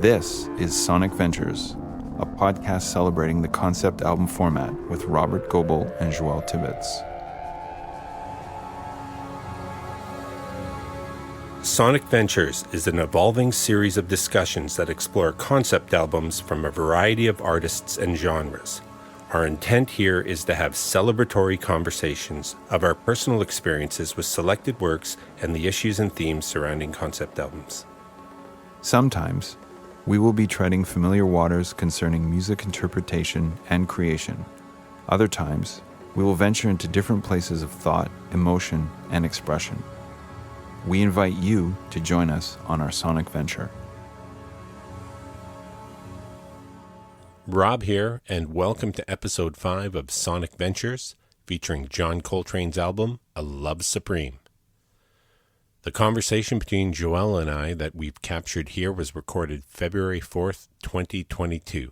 This is Sonic Ventures, a podcast celebrating the concept album format with Robert Goebel and Joël Tibbetts. Sonic Ventures is an evolving series of discussions that explore concept albums from a variety of artists and genres. Our intent here is to have celebratory conversations of our personal experiences with selected works and the issues and themes surrounding concept albums. Sometimes, we will be treading familiar waters concerning music interpretation and creation. Other times, we will venture into different places of thought, emotion, and expression. We invite you to join us on our sonic venture. Rob here, and welcome to Episode 5 of Sonic Ventures, featuring John Coltrane's album, A Love Supreme. The conversation between Joël and I that we've captured here was recorded February 4th, 2022,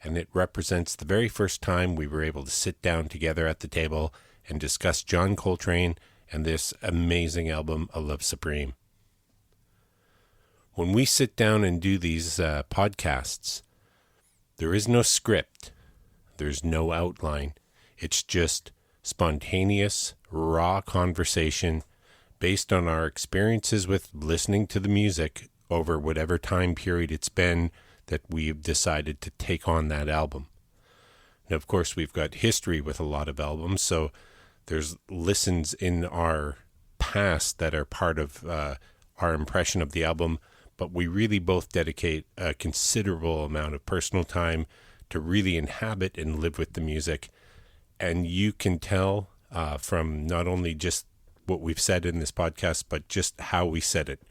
and it represents the very first time we were able to sit down together at the table and discuss John Coltrane and this amazing album, A Love Supreme. When we sit down and do these podcasts, there is no script, there's no outline. It's just spontaneous, raw conversation based on our experiences with listening to the music over whatever time period it's been that we've decided to take on that album. Now, of course, we've got history with a lot of albums, so there's listens in our past that are part of our impression of the album, but we really both dedicate a considerable amount of personal time to really inhabit and live with the music. And you can tell from not only just what we've said in this podcast, but just how we said it.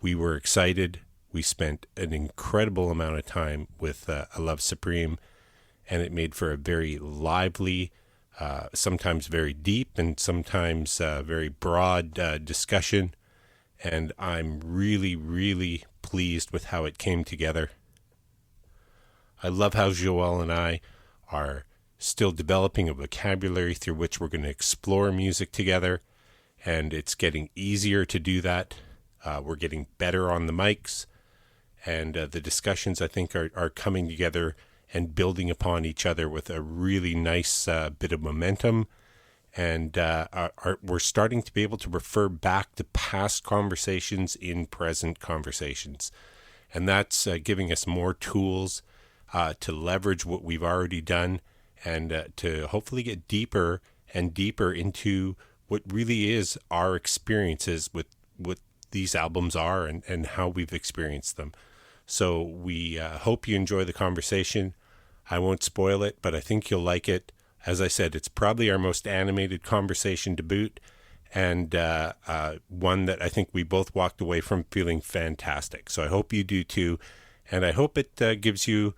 We were excited. We spent an incredible amount of time with A Love Supreme, and it made for a very lively, sometimes very deep and sometimes very broad discussion. And I'm really, really pleased with how it came together. I love how Joël and I are still developing a vocabulary through which we're going to explore music together. And it's getting easier to do that. We're getting better on the mics. And the discussions, I think, are coming together and building upon each other with a really nice bit of momentum. And we're starting to be able to refer back to past conversations in present conversations. And that's giving us more tools to leverage what we've already done and to hopefully get deeper and deeper into what really is our experiences with what these albums are and how we've experienced them. So we hope you enjoy the conversation. I won't spoil it, but I think you'll like it. As I said, it's probably our most animated conversation to boot, and one that I think we both walked away from feeling fantastic. So I hope you do too, and I hope it gives you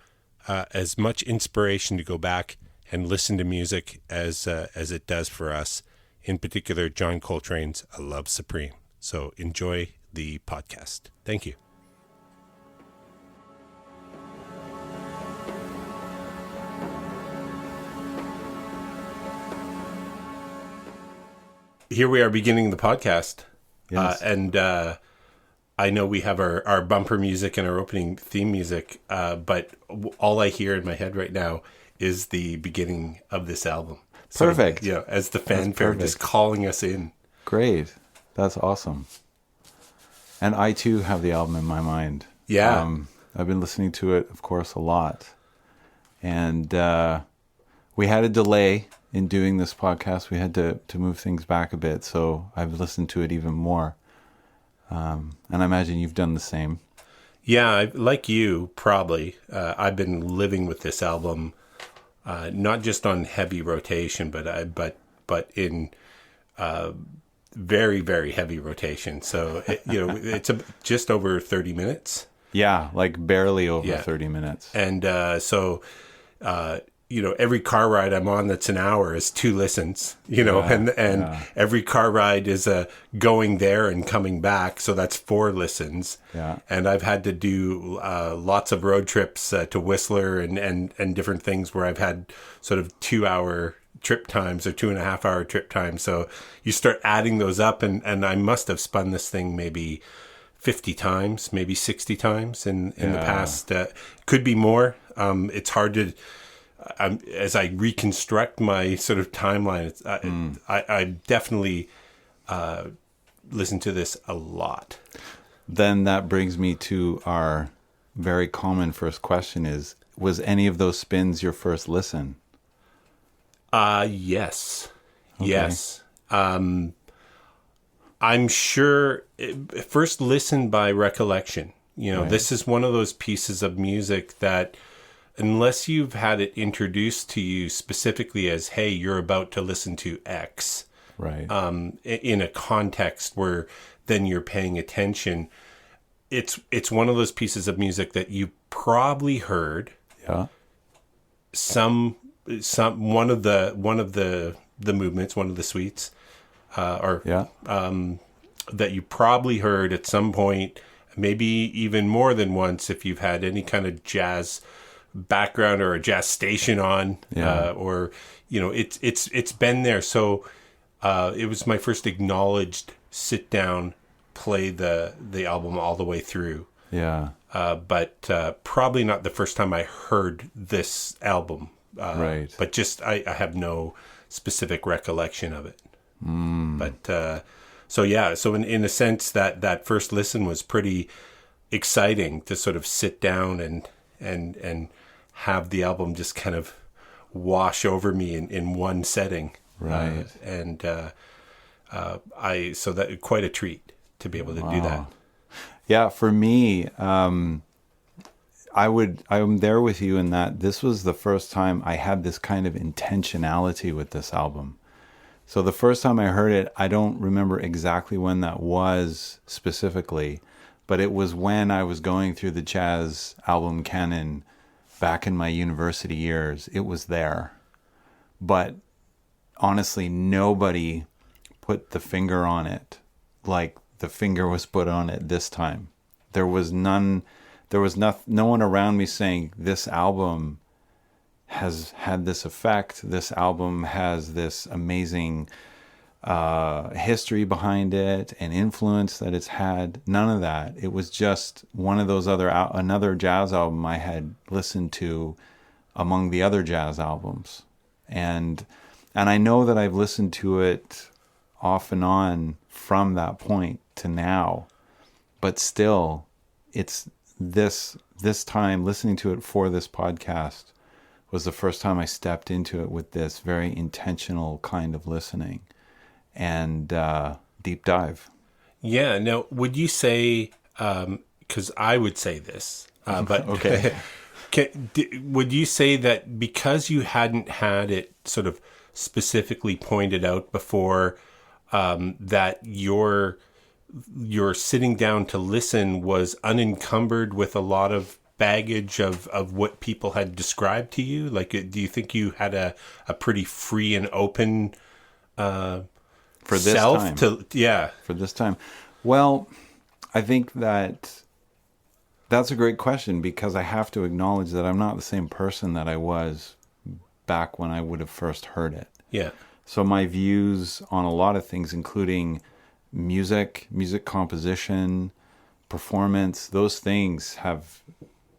as much inspiration to go back and listen to music as it does for us. In particular, John Coltrane's A Love Supreme. So enjoy the podcast. Thank you. Here we are beginning the podcast. Yes. And I know we have our bumper music and our opening theme music, but all I hear in my head right now is the beginning of this album. So, Perfect. Yeah, as the fanfare just calling us in. Great. That's awesome. And I too have the album in my mind. Yeah. I've been listening to it, of course, a lot. And we had a delay in doing this podcast. We had to move things back a bit, so I've listened to it even more. And I imagine you've done the same. Yeah, like you, probably. I've been living with this album, not just on heavy rotation, but in very, very heavy rotation. So, it's just over 30 minutes. Yeah, like barely over 30 minutes. And every car ride I'm on that's an hour is 2 listens, and every car ride is going there and coming back. So that's 4 listens. Yeah. And I've had to do lots of road trips to Whistler and different things where I've had sort of 2-hour trip times or 2.5-hour trip times. So you start adding those up and I must have spun this thing maybe 50 times, maybe 60 times in the past. Could be more. It's hard to, as I reconstruct my sort of timeline, I definitely listen to this a lot. Then that brings me to our very common first question is, was any of those spins your first listen? Yes. Okay. Yes. I'm sure first listen by recollection. Right. This is one of those pieces of music that unless you've had it introduced to you specifically as, hey, you're about to listen to X, right? In a context where then you're paying attention, it's one of those pieces of music that you probably heard. Yeah. One of the movements, one of the suites, that you probably heard at some point, maybe even more than once if you've had any kind of jazz background or a jazz station on, or it's been there. So it was my first acknowledged sit down, play the album all the way through. Yeah. But probably not the first time I heard this album. Right. But just I have no specific recollection of it. But so in a sense that first listen was pretty exciting to sort of sit down and have the album just kind of wash over me in one setting. Right. So that quite a treat to be able to do that. Yeah, for me, I'm there with you in that this was the first time I had this kind of intentionality with this album. So the first time I heard it, I don't remember exactly when that was specifically, but it was when I was going through the jazz album canon back in my university years. It was there. But honestly, nobody put the finger on it like the finger was put on it this time. There was no one around me saying this album has had this effect. This album has this amazing history behind it and influence that it's had. None of that. It was just one of those another jazz album I had listened to among the other jazz albums. And I know that I've listened to it off and on from that point to now, but still it's this time listening to it for this podcast was the first time I stepped into it with this very intentional kind of listening and deep dive. Yeah. Now, would you say, because I would say this, but okay. Would you say that because you hadn't had it sort of specifically pointed out before, that your sitting down to listen was unencumbered with a lot of baggage of what people had described to you? Like, do you think you had a pretty free and open for this self time? For this time. Well, I think that's a great question, because I have to acknowledge that I'm not the same person that I was back when I would have first heard it. Yeah. So my views on a lot of things, including music composition, performance, those things have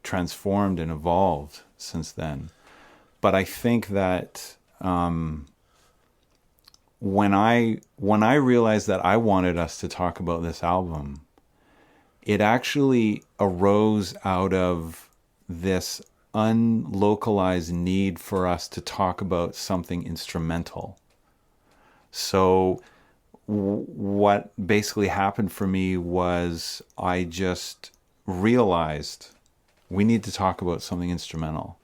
transformed and evolved since then. But I think that when I realized that I wanted us to talk about this album, it actually arose out of this unlocalized need for us to talk about something instrumental. So what basically happened for me was I just realized we need to talk about something instrumental.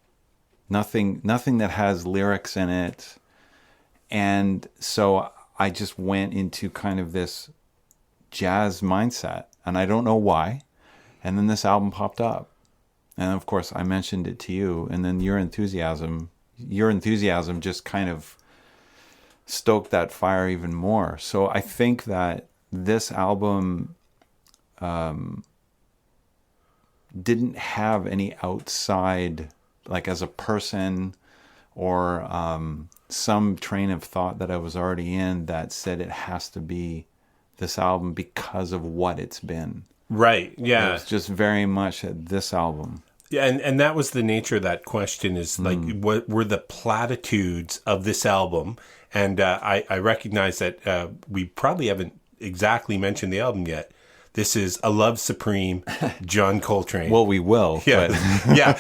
Nothing that has lyrics in it. And so I just went into kind of this jazz mindset, and I don't know why. And then this album popped up. And of course I mentioned it to you, and then your enthusiasm just kind of stoked that fire even more. So I think that this album didn't have any outside, like as a person or some train of thought that I was already in that said it has to be this album because of what it's been. Right. It Yeah. was just very much at this album. Yeah, and that was the nature of that question is like, what were the platitudes of this album? And I recognize that we probably haven't exactly mentioned the album yet. This is A Love Supreme, John Coltrane. Well, we will. Yeah, But yeah.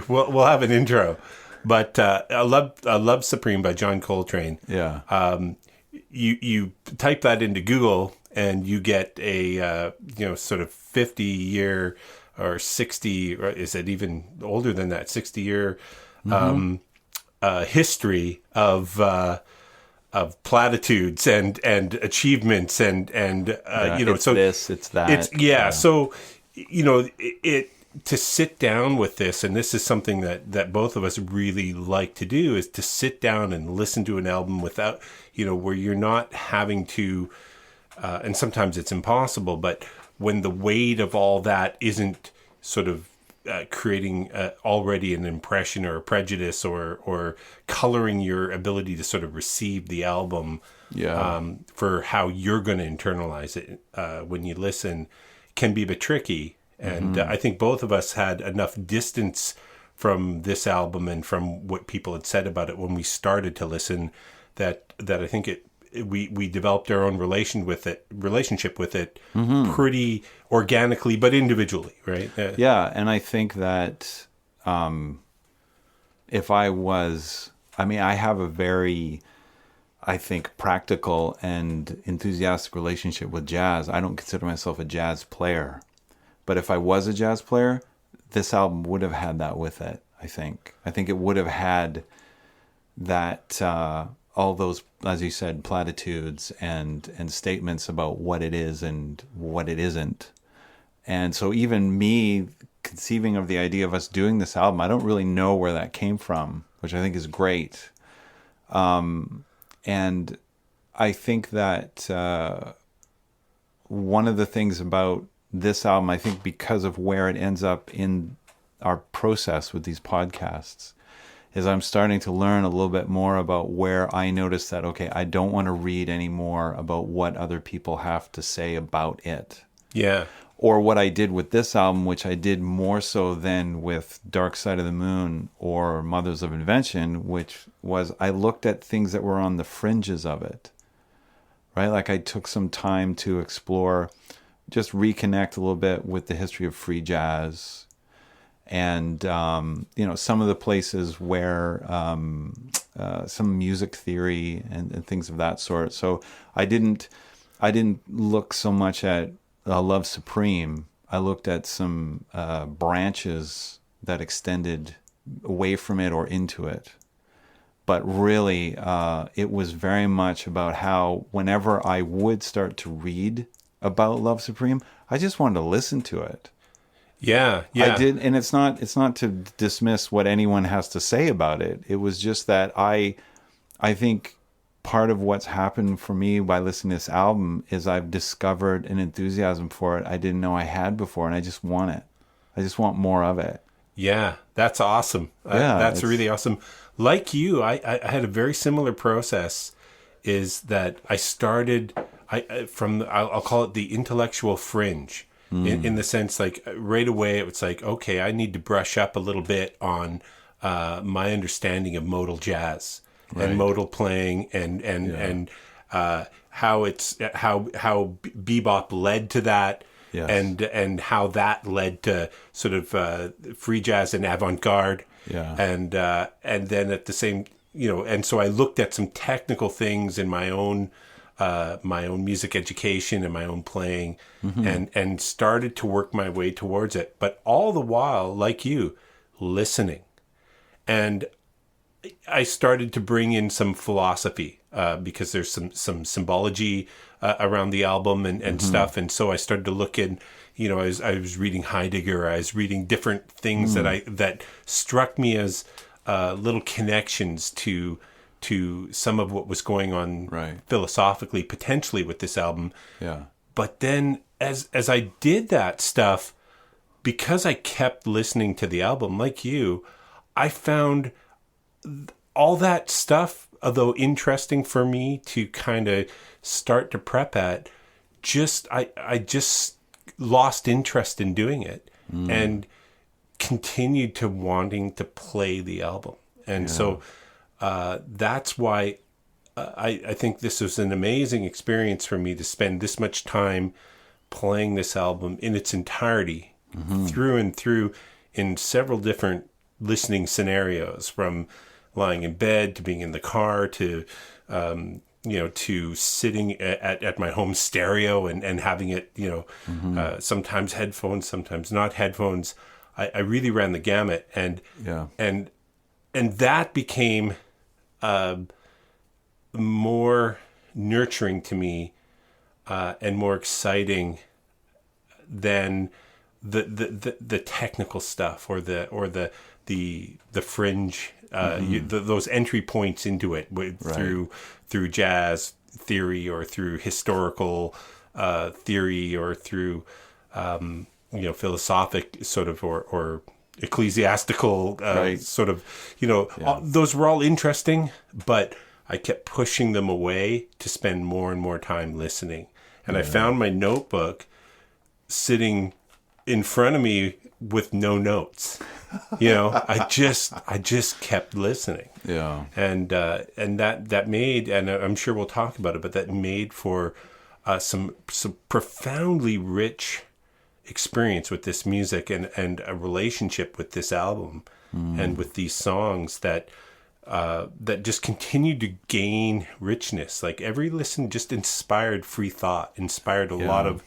We'll have an intro, but A Love Supreme by John Coltrane. yeah. You type that into Google and you get a sort of 50-year or 60, or is it even older than that, 60-year history of platitudes and achievements and it's so this, it's that. so it to sit down with this, and this is something that both of us really like to do, is to sit down and listen to an album without where you're not having to and sometimes it's impossible, but when the weight of all that isn't sort of creating already an impression or a prejudice or coloring your ability to sort of receive the album for how you're going to internalize it when you listen, can be a bit tricky. And I think both of us had enough distance from this album and from what people had said about it when we started to listen that I think we developed our own relationship with it pretty organically, but individually, right? Yeah, and I think that if I have a very, I think, practical and enthusiastic relationship with jazz. I don't consider myself a jazz player, but if I was a jazz player, this album would have had that with it. I think it would have had that. All those, as you said, platitudes and statements about what it is and what it isn't. And so even me conceiving of the idea of us doing this album, I don't really know where that came from, which I think is great. And I think that one of the things about this album, I think because of where it ends up in our process with these podcasts, is I'm starting to learn a little bit more about where I notice that, okay, I don't want to read anymore about what other people have to say about it. Yeah. Or what I did with this album, which I did more so than with Dark Side of the Moon or Mothers of Invention, which was I looked at things that were on the fringes of it, right? Like I took some time to explore, just reconnect a little bit with the history of free jazz, and some of the places where some music theory and things of that sort. So I didn't look so much at Love Supreme. I looked at some branches that extended away from it or into it. But really, it was very much about how whenever I would start to read about Love Supreme, I just wanted to listen to it. Yeah. I did, and it's not to dismiss what anyone has to say about it. It was just that I think part of what's happened for me by listening to this album is I've discovered an enthusiasm for it I didn't know I had before, and I just want it. I just want more of it. Yeah, that's awesome. That's really awesome. Like you, I had a very similar process. Is that I started from I'll call it the intellectual fringe. In the sense, like right away, it was like, okay, I need to brush up a little bit on my understanding of modal jazz and modal playing and how bebop led to that, and how that led to sort of free jazz and avant-garde, and then at the same, and so I looked at some technical things in my own music education and my own playing, and started to work my way towards it. But all the while, like you, listening. And I started to bring in some philosophy because there's some symbology around the album and stuff. And so I started to look in, I was reading Heidegger, I was reading different things that struck me as little connections to some of what was going on philosophically, potentially with this album. Yeah. But then as I did that stuff, because I kept listening to the album, like you, I found all that stuff, although interesting for me to kind of start to prep at, I just lost interest in doing it and continued to wanting to play the album. And so that's why I think this was an amazing experience for me to spend this much time playing this album in its entirety, through and through, in several different listening scenarios, from lying in bed to being in the car to to sitting at my home stereo and having it, sometimes headphones, sometimes not headphones. I really ran the gamut, and that became more nurturing to me and more exciting than the technical stuff or the fringe, those entry points into it through jazz theory or through historical theory or through philosophic sort of or ecclesiastical sort of, those were all interesting, but I kept pushing them away to spend more and more time listening. And I found my notebook sitting in front of me with no notes. I just kept listening. Yeah. And that made, and I'm sure we'll talk about it, but that made for some profoundly rich experience with this music and a relationship with this album and with these songs that just continued to gain richness. Like every listen just inspired free thought, inspired a lot of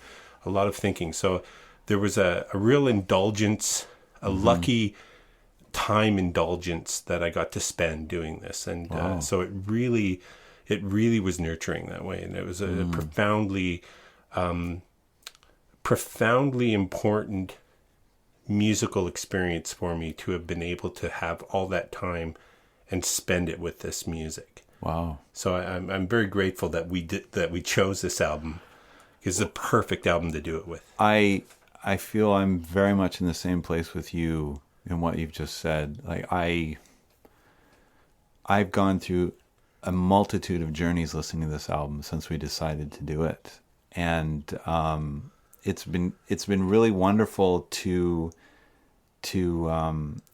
thinking. So there was a real indulgence, a lucky time indulgence that I got to spend doing this. And so it really was nurturing that way. And it was a profoundly important musical experience for me to have been able to have all that time and spend it with this music. Wow. So I'm very grateful that we chose this album. It's the perfect album to do it with. I feel I'm very much in the same place with you in what you've just said. Like I've gone through a multitude of journeys listening to this album since we decided to do it. And it's been really wonderful to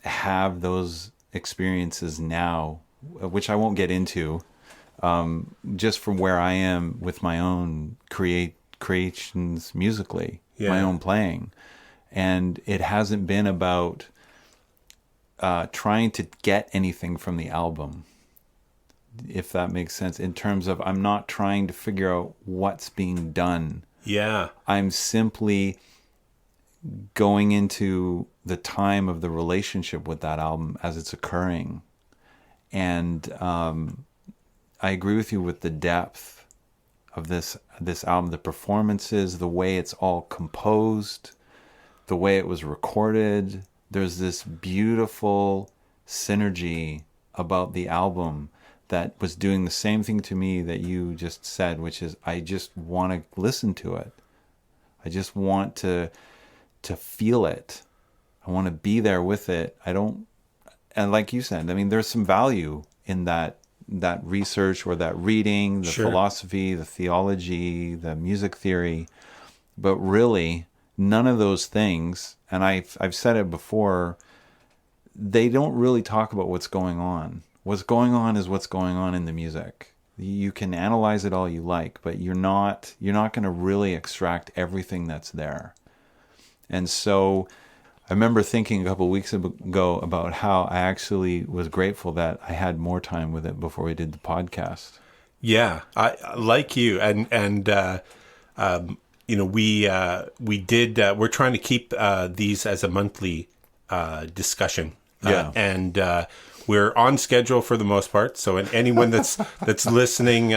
have those experiences now, which I won't get into, just from where I am with my own creations musically, my own playing. And it hasn't been about trying to get anything from the album, if that makes sense, in terms of I'm not trying to figure out what's being done. Yeah. I'm simply going into the time of the relationship with that album as it's occurring. And I agree with you with the depth of this album, the performances, the way it's all composed, the way it was recorded. There's this beautiful synergy about the album that was doing the same thing to me that you just said, which is I just want to listen to it. I just want to feel it. I want to be there with it. And like you said, I mean, there's some value in that research or that reading, the philosophy, the theology, the music theory, but really none of those things, and I've said it before, they don't really talk about what's going on. What's going on is what's going on in the music. You can analyze it all you like, but you're not going to really extract everything that's there. And so I remember thinking a couple of weeks ago about how I actually was grateful that I had more time with it before we did the podcast. Yeah, I like you, and we did. We're trying to keep these as a monthly discussion. And we're on schedule for the most part. So anyone that's listening,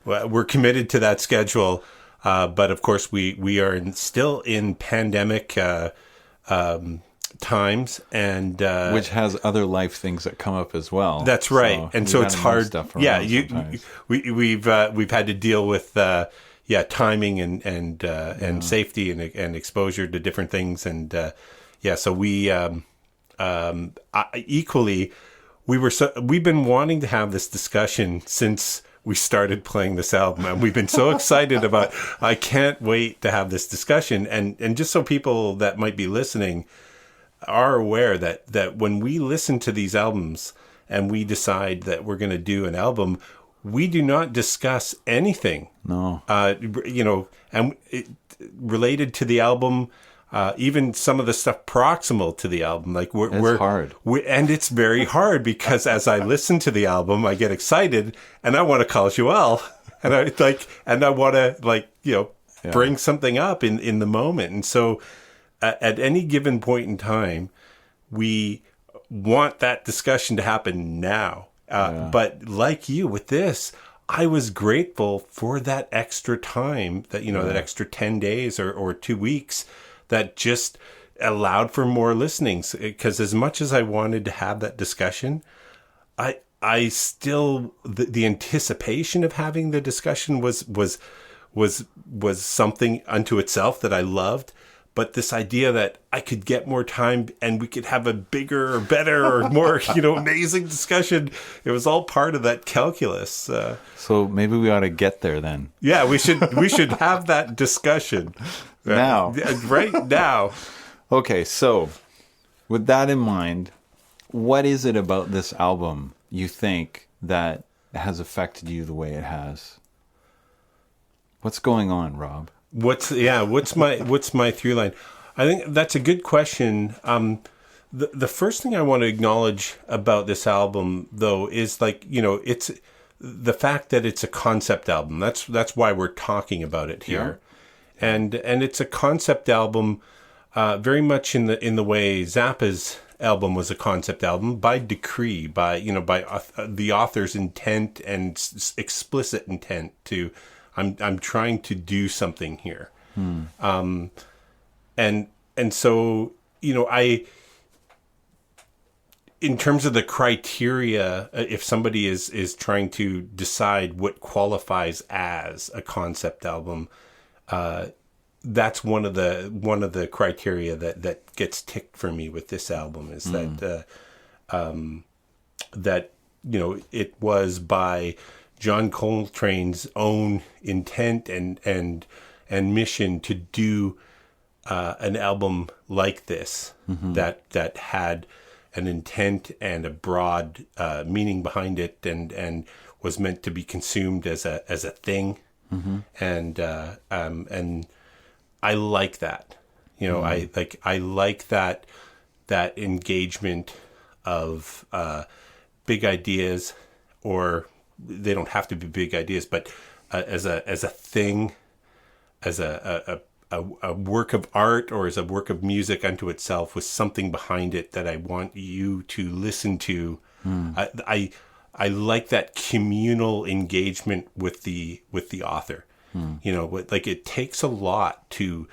we're committed to that schedule. But of course, we are still in pandemic times, and which has other life things that come up as well. That's right, and so it's hard. Yeah, we've had to deal with timing and safety and exposure to different things, and so we equally we've been wanting to have this discussion since we started playing this album, and we've been so excited about. I can't wait to have this discussion, and just so people that might be listening are aware that when we listen to these albums and we decide that we're going to do an album, we do not discuss anything. No. And related to the album, even some of the stuff proximal to the album. Like we're hard. And it's very hard because as I listen to the album, I get excited and I want to call Joël and I want to bring something up in the moment. And so at any given point in time, we want that discussion to happen now. But like you with this, I was grateful for that extra time that, that extra 10 days or 2 weeks that just allowed for more listenings. Because as much as I wanted to have that discussion, I still, the anticipation of having the discussion was something unto itself that I loved. But this idea that I could get more time and we could have a bigger or better or more, amazing discussion, it was all part of that calculus. So maybe we ought to get there then. Yeah, we should have that discussion now. Right now. Okay, so with that in mind, what is it about this album you think that has affected you the way it has? What's going on, Rob? What's my through line? I think that's a good question. The first thing I want to acknowledge about this album, though, is it's the fact that it's a concept album. That's why we're talking about it here, and it's a concept album, very much in the way Zappa's album was a concept album by decree, by the author's intent and explicit intent to. I'm trying to do something here. And so, in terms of the criteria, if somebody is trying to decide what qualifies as a concept album, that's one of the criteria that gets ticked for me with this album is that it was by John Coltrane's own intent and mission to do an album like this that had an intent and a broad meaning behind it and was meant to be consumed as a thing, and I like that. I like that engagement of big ideas, or they don't have to be big ideas, but as a thing, as a work of art or as a work of music unto itself with something behind it that I want you to listen to. I like that communal engagement with the author. It takes a lot to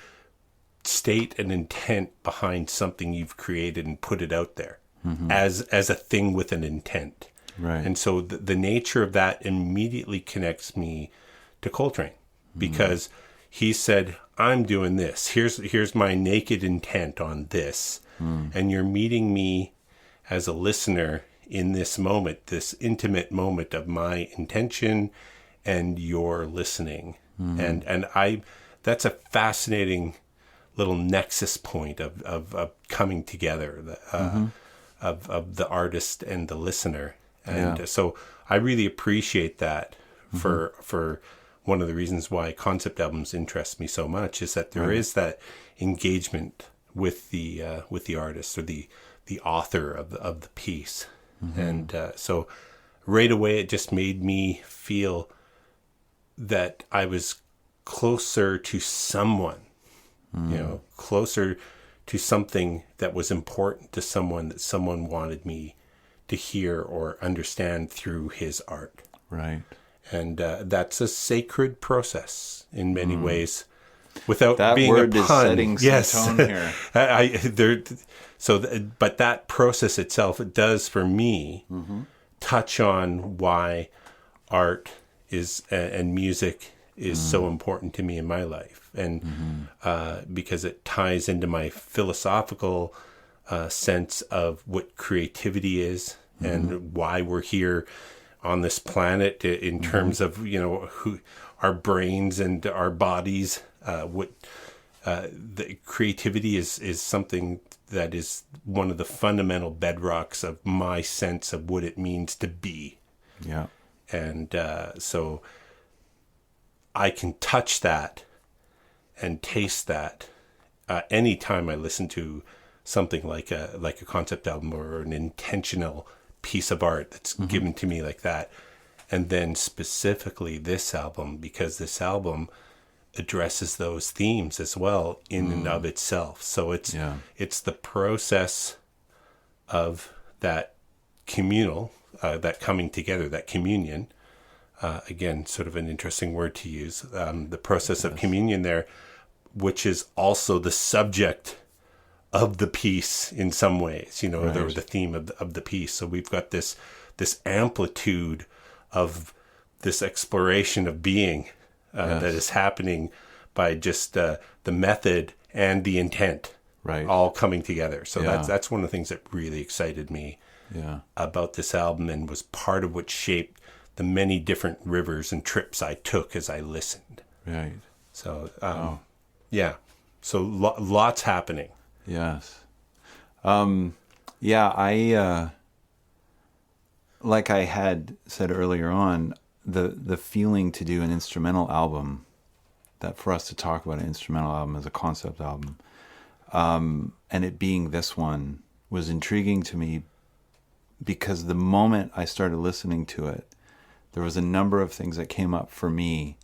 state an intent behind something you've created and put it out there as a thing with an intent. Right. And so the nature of that immediately connects me to Coltrane because he said, I'm doing this. Here's my naked intent on this. And you're meeting me as a listener in this moment, this intimate moment of my intention and your listening. And that's a fascinating little nexus point of coming together of the artist and the listener. And so I really appreciate that for one of the reasons why concept albums interest me so much is that there is that engagement with the artist or the author of the piece. And so right away it just made me feel that I was closer to someone, closer to something that was important to someone that someone wanted me to hear or understand through his art. Right. And that's a sacred process in many ways. Without that being word a pun, is setting some tone here. But that process itself, it does for me touch on why art is and music is so important to me in my life, and because it ties into my philosophical sense of what creativity is and why we're here on this planet in terms of, you know, who our brains and our bodies. The creativity is something that is one of the fundamental bedrocks of my sense of what it means to be. Yeah. And so I can touch that and taste that anytime I listen to something like a concept album or an intentional piece of art that's given to me like that. And then specifically this album, because this album addresses those themes as well in and of itself. So it's the process of that communal, that coming together, that communion. Again, sort of an interesting word to use. The process of communion there, which is also the subject of the piece in some ways, you know, or the theme of the piece. So we've got this amplitude of this exploration of being that is happening by just the method and the intent all coming together. So that's one of the things that really excited me about this album and was part of what shaped the many different rivers and trips I took as I listened. Right. So, so lots happening. Yes. I like I had said earlier on, the feeling to do an instrumental album, that for us to talk about an instrumental album as a concept album, and it being this one was intriguing to me because the moment I started listening to it, there was a number of things that came up for me.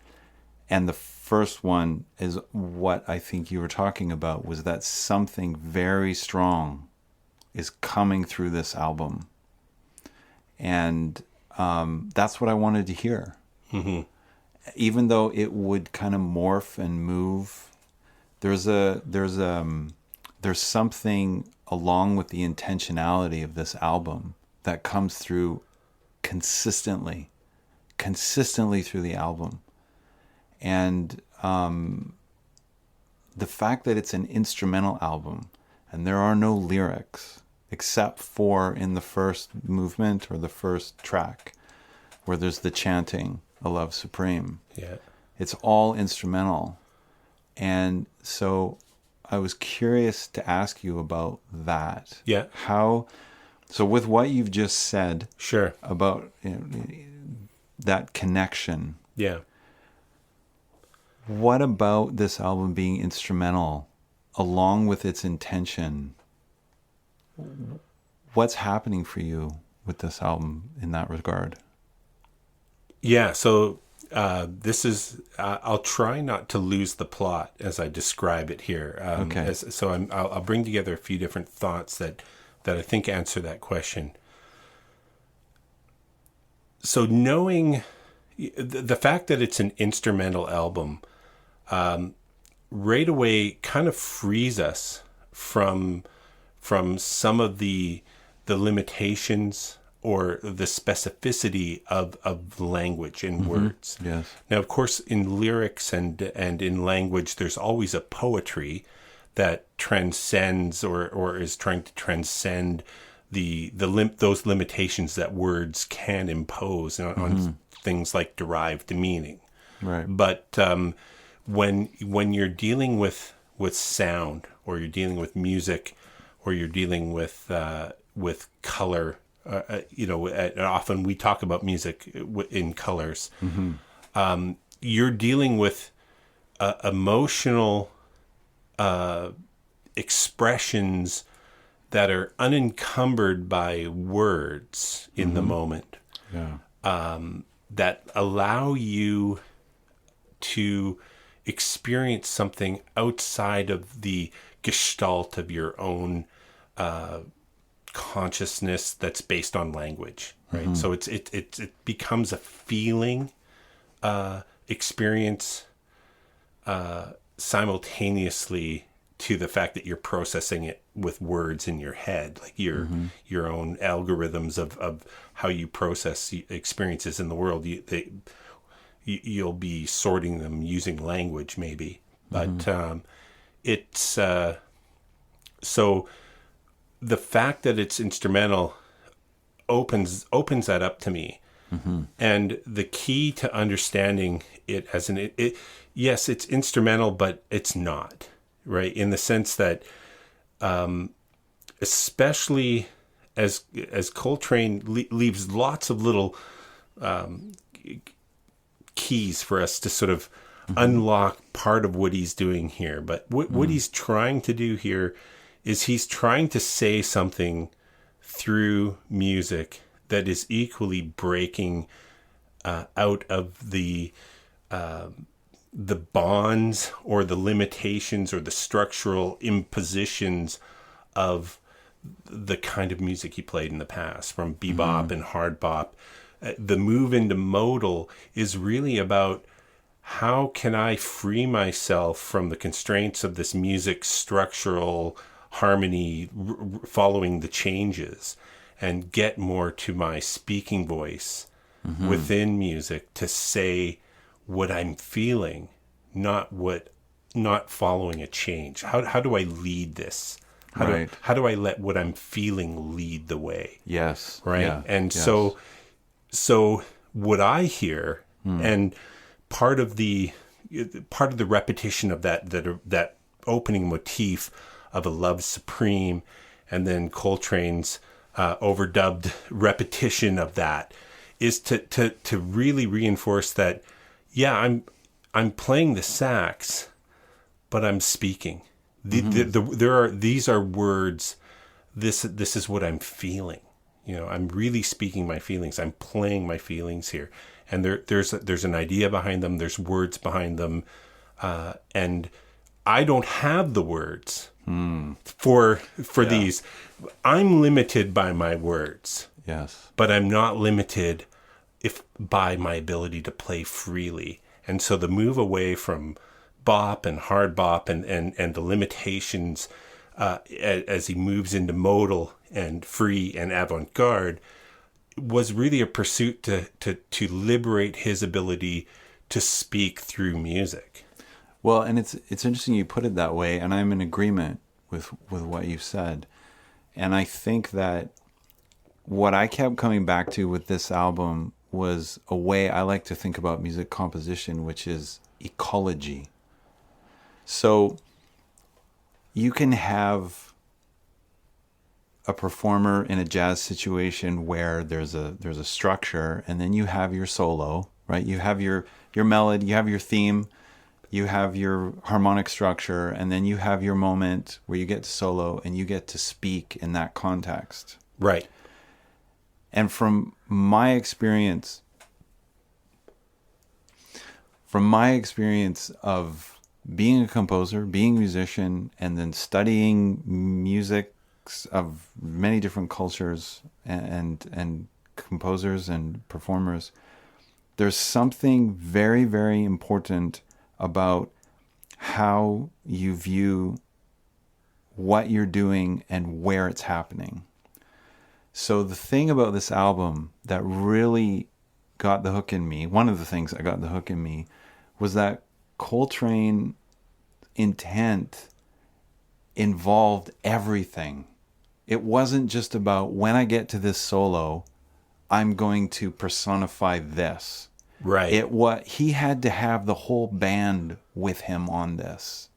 And the first one is what I think you were talking about, was that something very strong is coming through this album. And that's what I wanted to hear. Mm-hmm. Even though it would kind of morph and move, there's something along with the intentionality of this album that comes through consistently through the album. And the fact that it's an instrumental album and there are no lyrics except for in the first movement or the first track where there's the chanting, "A Love Supreme." Yeah. It's all instrumental. And so I was curious to ask you about that. Yeah. So with what you've just said Sure. about that connection. Yeah. What about this album being instrumental along with its intention? What's happening for you with this album in that regard? Yeah, so this is, I'll try not to lose the plot as I describe it here. Okay. I'll bring together a few different thoughts that I think answer that question. So knowing the fact that it's an instrumental album, right away kind of frees us from some of the limitations or the specificity of language and words. Yes. Now, of course, in lyrics and in language, there's always a poetry that transcends or is trying to transcend those limitations that words can impose on things like derived meaning. Right. But when you're dealing with sound, or you're dealing with music, or you're dealing with color, often we talk about music in colors. Mm-hmm. You're dealing with emotional expressions that are unencumbered by words in the moment. Yeah. That allow you to experience something outside of the gestalt of your own consciousness that's based on language, right? Mm-hmm. So it becomes a feeling experience simultaneously to the fact that you're processing it with words in your head, like your own algorithms of how you process experiences in the world. You'll be sorting them using language, maybe, but it's so the fact that it's instrumental opens that up to me, And the key to understanding it as yes, it's instrumental, but it's not, right? In the sense that, especially as Coltrane leaves lots of little keys for us to sort of unlock part of what he's doing here. But what he's trying to do here is he's trying to say something through music that is equally breaking out of the bonds or the limitations or the structural impositions of the kind of music he played in the past, from bebop and hard bop. The move into modal is really about how can I free myself from the constraints of this music structural harmony following the changes and get more to my speaking voice within music to say what I'm feeling, not following a change. How do I lead this? How do I let what I'm feeling lead the way? Yes. Right. Yeah. And yes. so what I hear, and part of the repetition of that opening motif of a love supreme, and then Coltrane's overdubbed repetition of that, is to really reinforce that, yeah, I'm playing the sax, but I'm speaking. These are words. This is what I'm feeling. I'm really speaking my feelings. I'm playing my feelings here, and there's an idea behind them. There's words behind them, and I don't have the words for these. I'm limited by my words. Yes, but I'm not limited by my ability to play freely. And so the move away from bop and hard bop and the limitations as he moves into modal and free and avant-garde was really a pursuit to liberate his ability to speak through music. Well, and it's interesting you put it that way, and I'm in agreement with what you've said. And I think that what I kept coming back to with this album was a way I like to think about music composition, which is ecology. So you can have a performer in a jazz situation where there's a structure, and then you have your solo, right? You have your melody, you have your theme, you have your harmonic structure, and then you have your moment where you get to solo and you get to speak in that context. Right. And from my experience of being a composer, being a musician, and then studying music of many different cultures and composers and performers, there's something very, very important about how you view what you're doing and where it's happening. So the thing about this album that really got the hook in me, one of the things that got the hook in me, was that Coltrane intent involved everything. It wasn't just about, when I get to this solo, I'm going to personify this. Right. He had to have the whole band with him on this.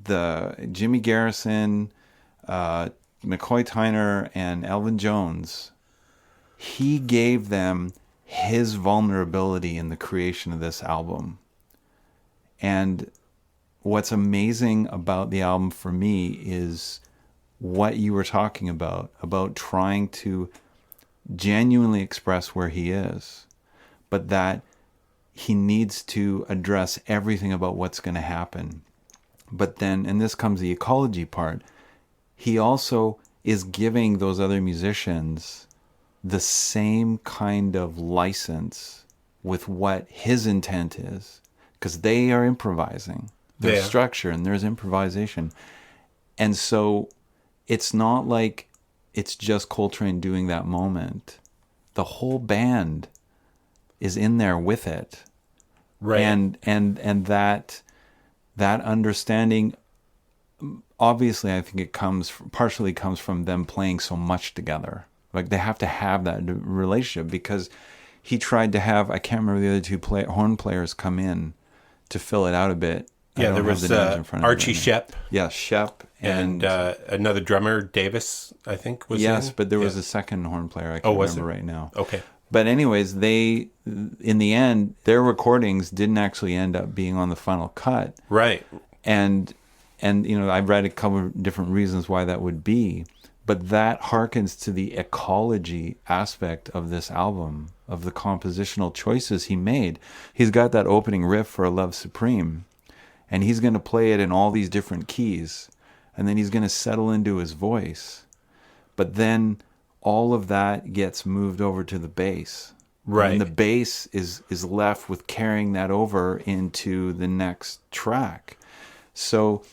The Jimmy Garrison, McCoy Tyner, and Elvin Jones, he gave them his vulnerability in the creation of this album. And what's amazing about the album for me is what you were talking about trying to genuinely express where he is, but that he needs to address everything about what's going to happen. But then, and this comes the ecology part, he also is giving those other musicians the same kind of license with what his intent is, because they are improvising. There's structure and there's improvisation. And so it's not like it's just Coltrane doing that moment. The whole band is in there with it. Right. And that understanding, obviously, I think it partially comes from them playing so much together. Like they have to have that relationship, because he tried to have, I can't remember the other two horn players come in to fill it out a bit. Yeah, there was Archie Shep. Yeah, Shep. And another drummer, Davis, I think, was yes, in. but there was a second horn player. I can't remember right now. Okay. But anyways, they, in the end, their recordings didn't actually end up being on the final cut. Right. And I've read a couple of different reasons why that would be, but that harkens to the ecology aspect of this album, of the compositional choices he made. He's got that opening riff for A Love Supreme, and he's going to play it in all these different keys, and then he's going to settle into his voice. But then all of that gets moved over to the bass. Right. And the bass is left with carrying that over into the next track. So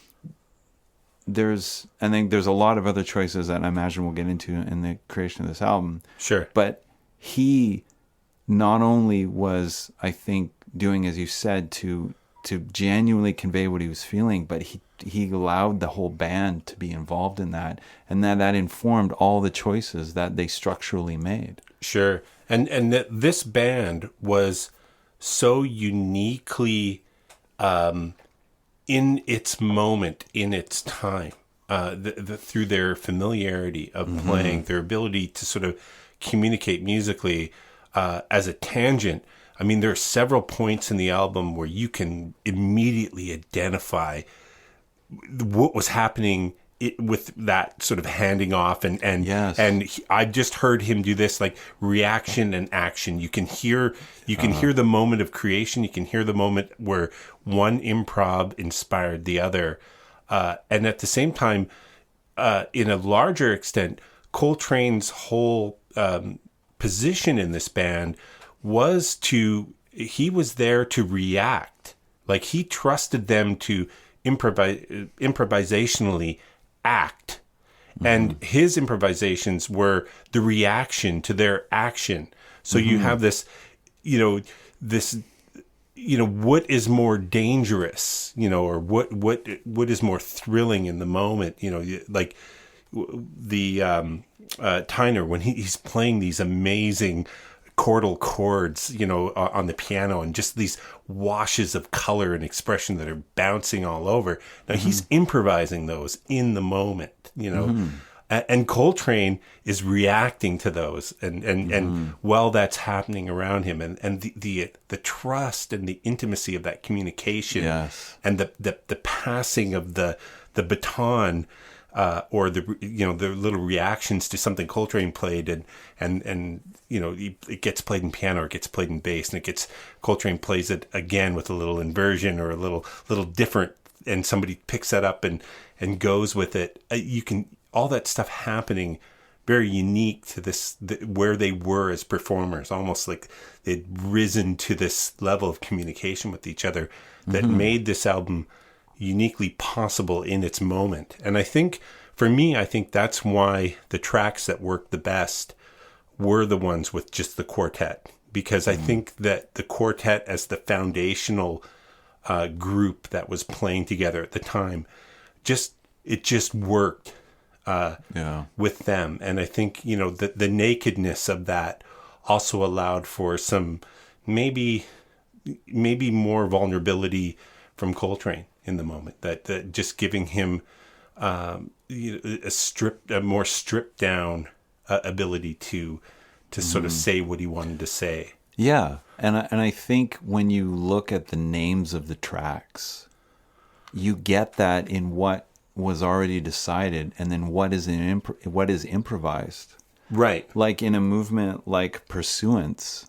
I think there's a lot of other choices that I imagine we'll get into in the creation of this album. Sure. But he not only was, I think, doing, as you said, to genuinely convey what he was feeling, but he allowed the whole band to be involved in that, and that informed all the choices that they structurally made. Sure. And that this band was so uniquely in its moment, in its time, through their familiarity of playing, their ability to sort of communicate musically as a tangent. I mean, there are several points in the album where you can immediately identify what was happening with that sort of handing off, and yes. I've just heard him do this, like, reaction and action. You can hear the moment of creation. You can hear the moment where one improv inspired the other, and at the same time, in a larger extent, Coltrane's whole position in this band was he was there to react. Like, he trusted them to improvisationally act, and his improvisations were the reaction to their action. So you have this, what is more dangerous, or what is more thrilling in the moment, like the Tyner, when he's playing these amazing chordal chords, on the piano, and just these washes of color and expression that are bouncing all over. Now he's improvising those in the moment, and Coltrane is reacting to those, and while that's happening around him, and the trust and the intimacy of that communication, yes. and the passing of the baton, or the little reactions to something Coltrane played, and it gets played in piano or it gets played in bass, and Coltrane plays it again with a little inversion or a little different, and somebody picks that up and goes with it. All that stuff happening, very unique to where they were as performers, almost like they'd risen to this level of communication with each other that made this album uniquely possible in its moment. And I think, for me, that's why the tracks that worked the best were the ones with just the quartet, because I think that the quartet, as the foundational group that was playing together at the time, it just worked with them. And I think, the nakedness of that also allowed for some maybe more vulnerability from Coltrane in the moment, that just giving him a more stripped down ability to sort of say what he wanted to say. Yeah, and I think when you look at the names of the tracks, you get that in what was already decided, and then what is improvised. Right. Like in a movement like Pursuance,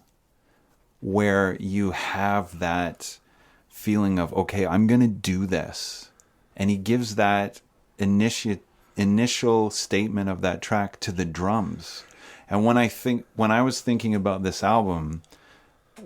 where you have that feeling of, okay, I'm going to do this. And he gives that initial statement of that track to the drums. And when I was thinking about this album,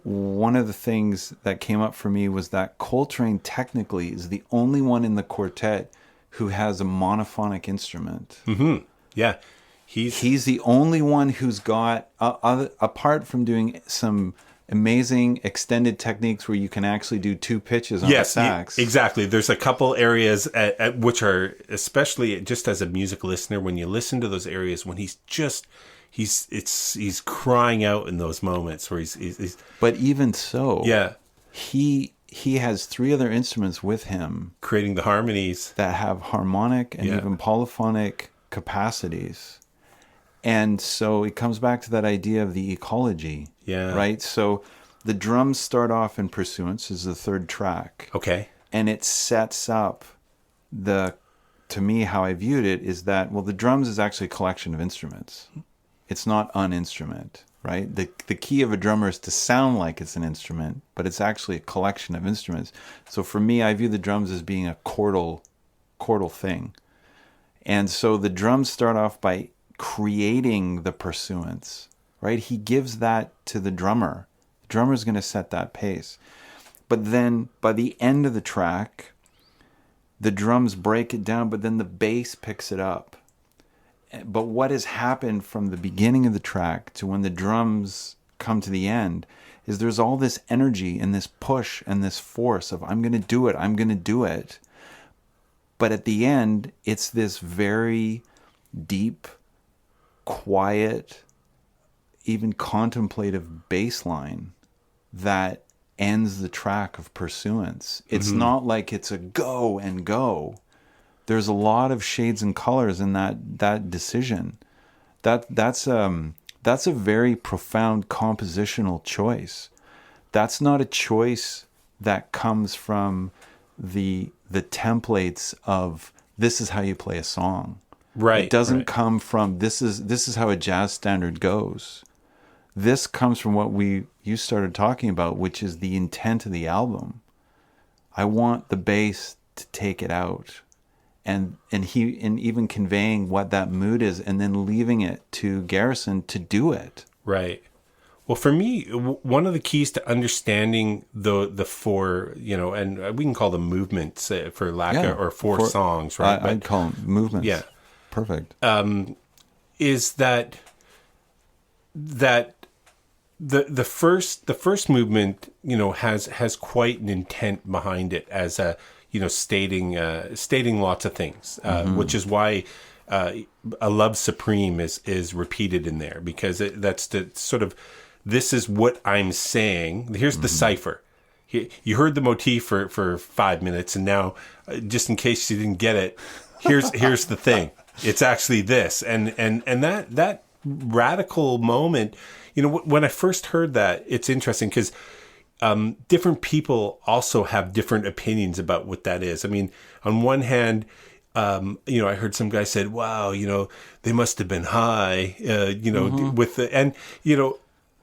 one of the things that came up for me was that Coltrane technically is the only one in the quartet who has a monophonic instrument. Mm-hmm. Yeah. He's the only one who's got, apart from doing some amazing extended techniques where you can actually do two pitches on the sax. Exactly. There's a couple areas which are, especially just as a music listener, when you listen to those areas when he's just he's crying out in those moments where he's But even so, yeah, he has three other instruments with him creating the harmonies that have harmonic and even polyphonic capacities. And so it comes back to that idea of the ecology. Yeah. Right? So the drums start off in Pursuance is the third track. Okay. And it sets up to me, how I viewed it is that, well, the drums is actually a collection of instruments. It's not an instrument, right? The key of a drummer is to sound like it's an instrument, but it's actually a collection of instruments. So for me, I view the drums as being a chordal thing. And so the drums start off by creating the pursuance, right? He gives that to the drummer. The drummer's going to set that pace. But then by the end of the track, the drums break it down, but then the bass picks it up. But what has happened from the beginning of the track to when the drums come to the end is there's all this energy and this push and this force of I'm going to do it, I'm going to do it. But at the end, it's this very deep, quiet, even contemplative bass line that ends the track of Pursuance. It's not like it's a go and go. There's a lot of shades and colors in that decision. That's a very profound compositional choice. That's not a choice that comes from the templates of this is how you play a song. Right. It doesn't come from this is how a jazz standard goes. This comes from what you started talking about, which is the intent of the album. I want the bass to take it out, and even conveying what that mood is, and then leaving it to Garrison to do it. Right. Well, for me, one of the keys to understanding the four, and we can call them movements for lack of, or four songs, right? I'd call them movements. Yeah. Perfect. Is that the first movement, has quite an intent behind it as a, stating lots of things, which is why a love supreme is repeated in there, because that's the sort of, this is what I'm saying. Here's the cipher. You heard the motif for 5 minutes, and now, just in case you didn't get it, here's the thing. It's actually this, and that radical moment. When I first heard that, it's interesting because different people also have different opinions about what that is. I mean, on one hand, I heard some guy said, "Wow, they must have been high," with the, and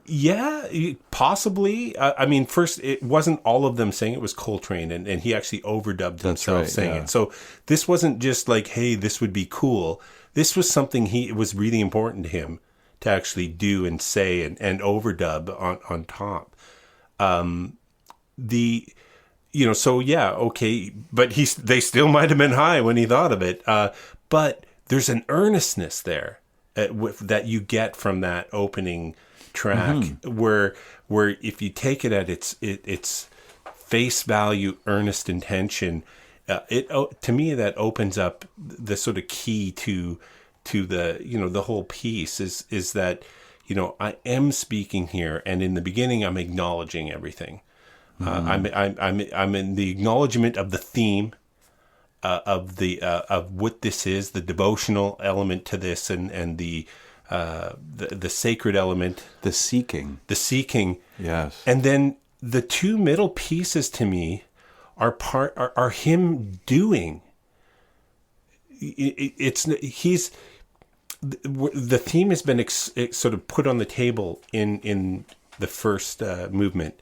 yeah, possibly. I mean, first, it wasn't all of them saying it was Coltrane, and he actually overdubbed himself saying it. So this wasn't just like, hey, this would be cool. This was something it was really important to him to actually do and say and overdub on top. So yeah, okay, but they still might have been high when he thought of it. But there's an earnestness there that you get from that opening track, where if you take it at its face value, earnest intention, to me that opens up the sort of key to the the whole piece is that I am speaking here, and in the beginning I'm acknowledging everything. I'm in the acknowledgement of the theme, of what this is, the devotional element to this, and the sacred element, the seeking, yes. And then the two middle pieces to me are him doing. The theme has been sort of put on the table in the first movement.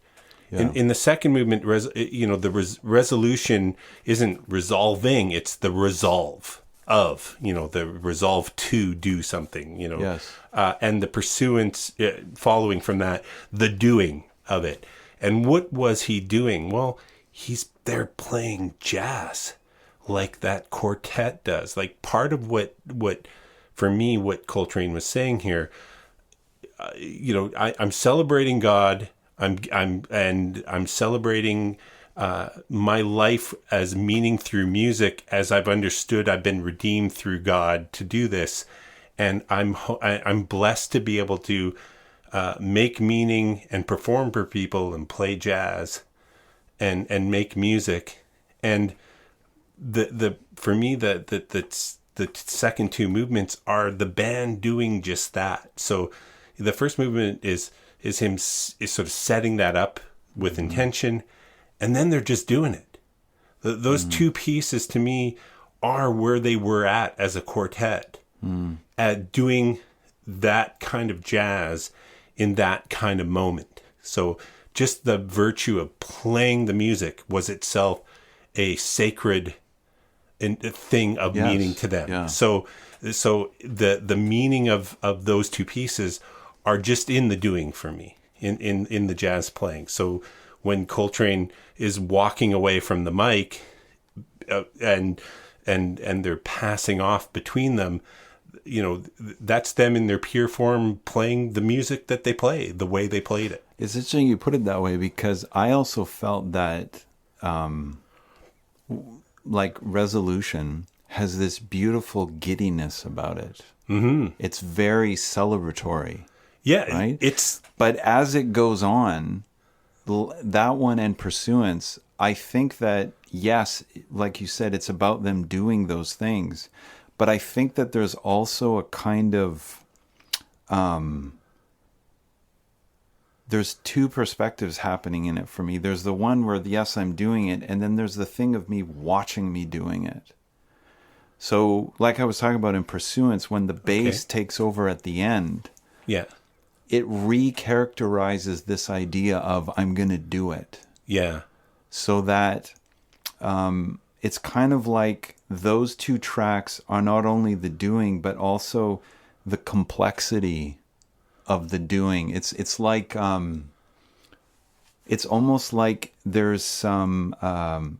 Yeah. In the second movement, the resolution isn't resolving; it's the resolve of, the resolve to do something, yes. And the pursuance following from that, the doing of it. And what was he doing? Well, he's there playing jazz like that quartet does. Like, part of what for me, what Coltrane was saying here, I'm celebrating God. I'm celebrating my life as meaning through music, as I've understood I've been redeemed through God to do this. and I'm blessed to be able to make meaning and perform for people and play jazz and make music. And for me the second two movements are the band doing just that. So the first movement is sort of setting that up with intention, and then they're just doing it. Those two pieces to me are where they were at as a quartet, at doing that kind of jazz in that kind of moment. So just the virtue of playing the music was itself a sacred thing of meaning to them. Yeah. So the meaning of those two pieces are just in the doing for me, in the jazz playing. So when Coltrane is walking away from the mic, and they're passing off between them, that's them in their pure form playing the music that they play, the way they played it. It's interesting you put it that way, because I also felt that like Resolution has this beautiful giddiness about it. Mm-hmm. It's very celebratory. Yeah, right? But as it goes on, that one and Pursuance, I think that, yes, like you said, it's about them doing those things. But I think that there's also a kind of, there's two perspectives happening in it for me. There's the one where, yes, I'm doing it. And then there's the thing of me watching me doing it. So like I was talking about in Pursuance, when the bass takes over at the end, it recharacterizes this idea of I'm going to do it. Yeah. So that it's kind of like those two tracks are not only the doing, but also the complexity of the doing. It's like, it's almost like there's some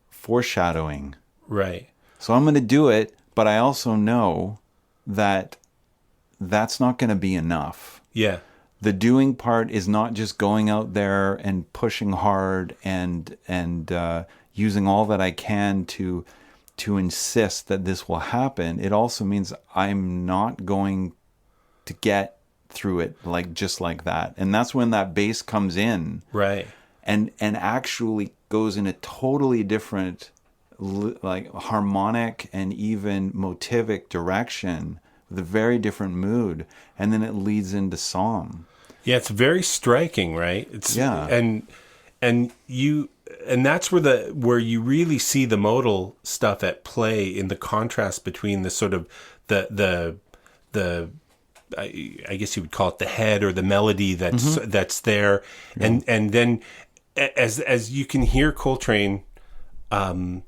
foreshadowing. Right. So I'm going to do it, but I also know that that's not going to be enough. Yeah. The doing part is not just going out there and pushing hard and using all that I can to insist that this will happen. It also means I'm not going to get through it just like that. And that's when that bass comes in. Right. And actually goes in a totally different, like, harmonic and even motivic direction with a very different mood. And then it leads into song. Yeah, it's very striking, right? It's and that's where you really see the modal stuff at play, in the contrast between the sort of the I guess you would call it the head or the melody that's there, and then as you can hear Coltrane, and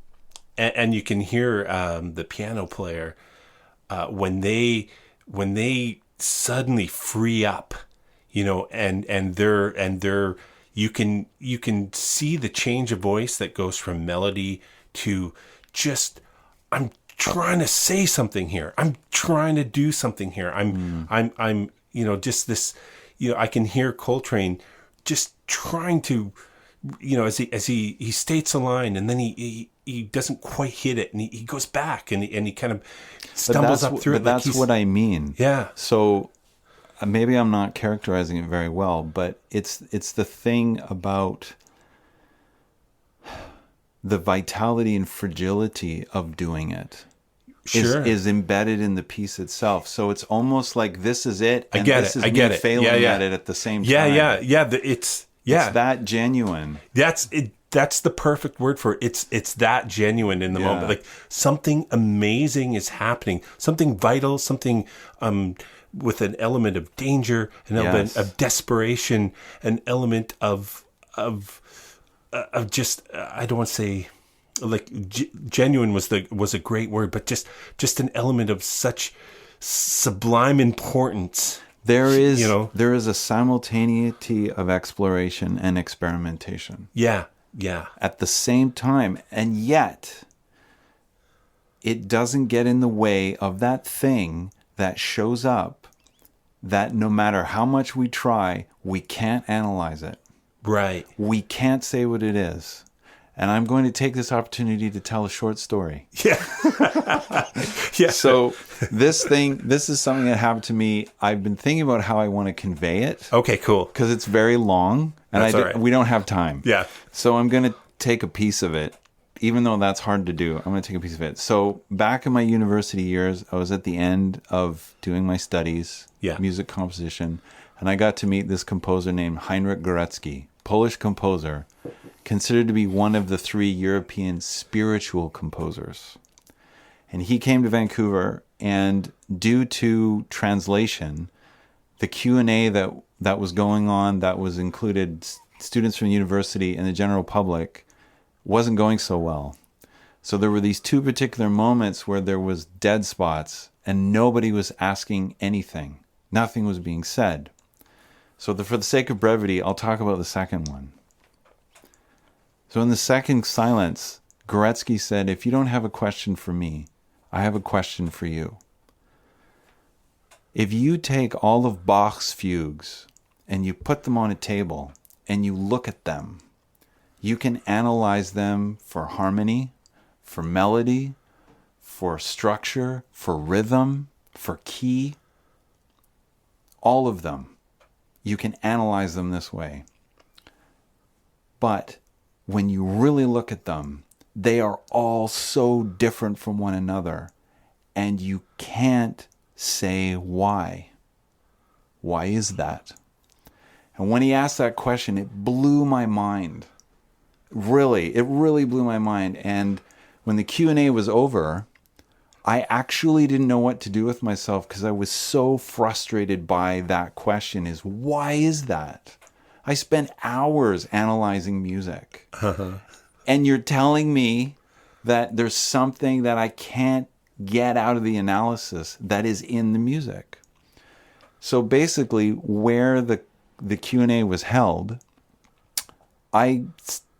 you can hear the piano player when they suddenly free up, and they're you can see the change of voice that goes from melody to just, I'm trying to say something here. I'm trying to do something here. I'm just this, I can hear Coltrane just trying to, as he states a line and then he doesn't quite hit it, and he goes back and he kind of stumbles up through it. But that's what I mean. Yeah. So maybe I'm not characterizing it very well, but it's the thing about the vitality and fragility of doing it. Is embedded in the piece itself. So it's almost like this is it, and this is me failing at it at the same time. It's that genuine. That's it. That's the perfect word for it. It's that genuine in the moment. Like something amazing is happening, something vital, something with an element of danger, an element of desperation, an element of just, I don't want to say, like, genuine was a great word, but just an element of such sublime importance. There is a simultaneity of exploration and experimentation. Yeah. At the same time, and yet it doesn't get in the way of that thing that shows up, that no matter how much we try, we can't analyze it. Right. We can't say what it is. And I'm going to take this opportunity to tell a short story. Yeah. Yeah. So this is something that happened to me. I've been thinking about how I want to convey it. Okay, cool. Because it's very long, and That's all right. we don't have time. Yeah. So I'm going to take a piece of it, even though that's hard to do. I'm going to take a piece of it. So back in my university years, I was at the end of doing my studies, music composition, and I got to meet this composer named Heinrich Górecki, Polish composer, considered to be one of the 3 European spiritual composers. And he came to Vancouver, and due to translation, the Q&A that was going on, that was included students from the university and the general public, wasn't going so well. So there were these 2 particular moments where there was dead spots and nobody was asking anything. Nothing was being said. So for the sake of brevity, I'll talk about the second one. So in the second silence, Górecki said, if you don't have a question for me, I have a question for you. If you take all of Bach's fugues and you put them on a table and you look at them, you can analyze them for harmony, for melody, for structure, for rhythm, for key, all of them. You can analyze them this way. But when you really look at them, they are all so different from one another, and you can't say why. Why is that? And when he asked that question, it blew my mind. It really blew my mind. And when the Q&A was over, I actually didn't know what to do with myself because I was so frustrated by that question is, why is that? I spent hours analyzing music. And you're telling me that there's something that I can't get out of the analysis that is in the music. So basically, where the Q&A was held, I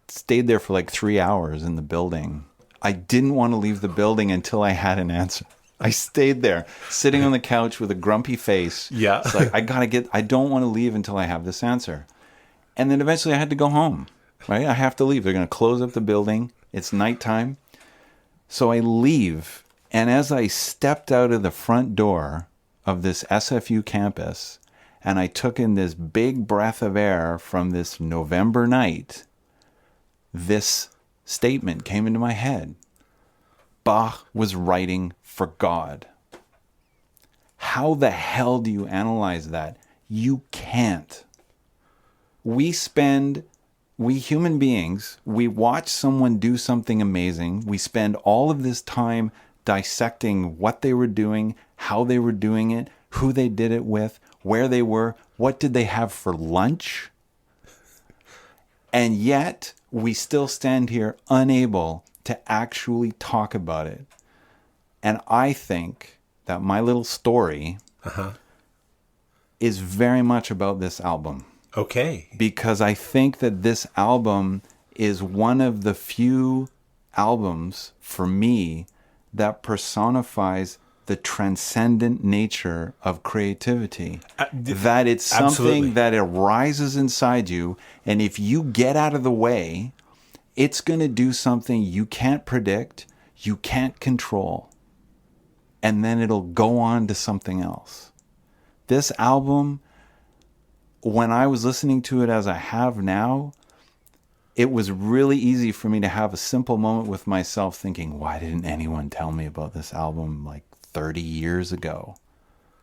stayed there for like 3 hours in the building. I didn't want to leave the building until I had an answer. I stayed there, sitting on the couch with a grumpy face. Yeah. It's like, I don't want to leave until I have this answer. And then eventually I had to go home, right? I have to leave. They're going to close up the building. It's nighttime. So I leave. And as I stepped out of the front door of this SFU campus, and I took in this big breath of air from this November night, this statement came into my head. Bach was writing for God. How the hell do you analyze that? You can't. We human beings, we watch someone do something amazing. We spend all of this time dissecting what they were doing, how they were doing it, who they did it with, where they were, what did they have for lunch. And yet, we still stand here unable to actually talk about it. And I think that my little story is very much about this album. Okay. Because I think that this album is one of the few albums for me that personifies the transcendent nature of creativity. That it's something Absolutely. that arises inside you, and if you get out of the way, it's going to do something you can't predict, you can't control, and then it'll go on to something else. This album, when I was listening to it as I have now, it was really easy for me to have a simple moment with myself thinking, why didn't anyone tell me about this album like 30 years ago?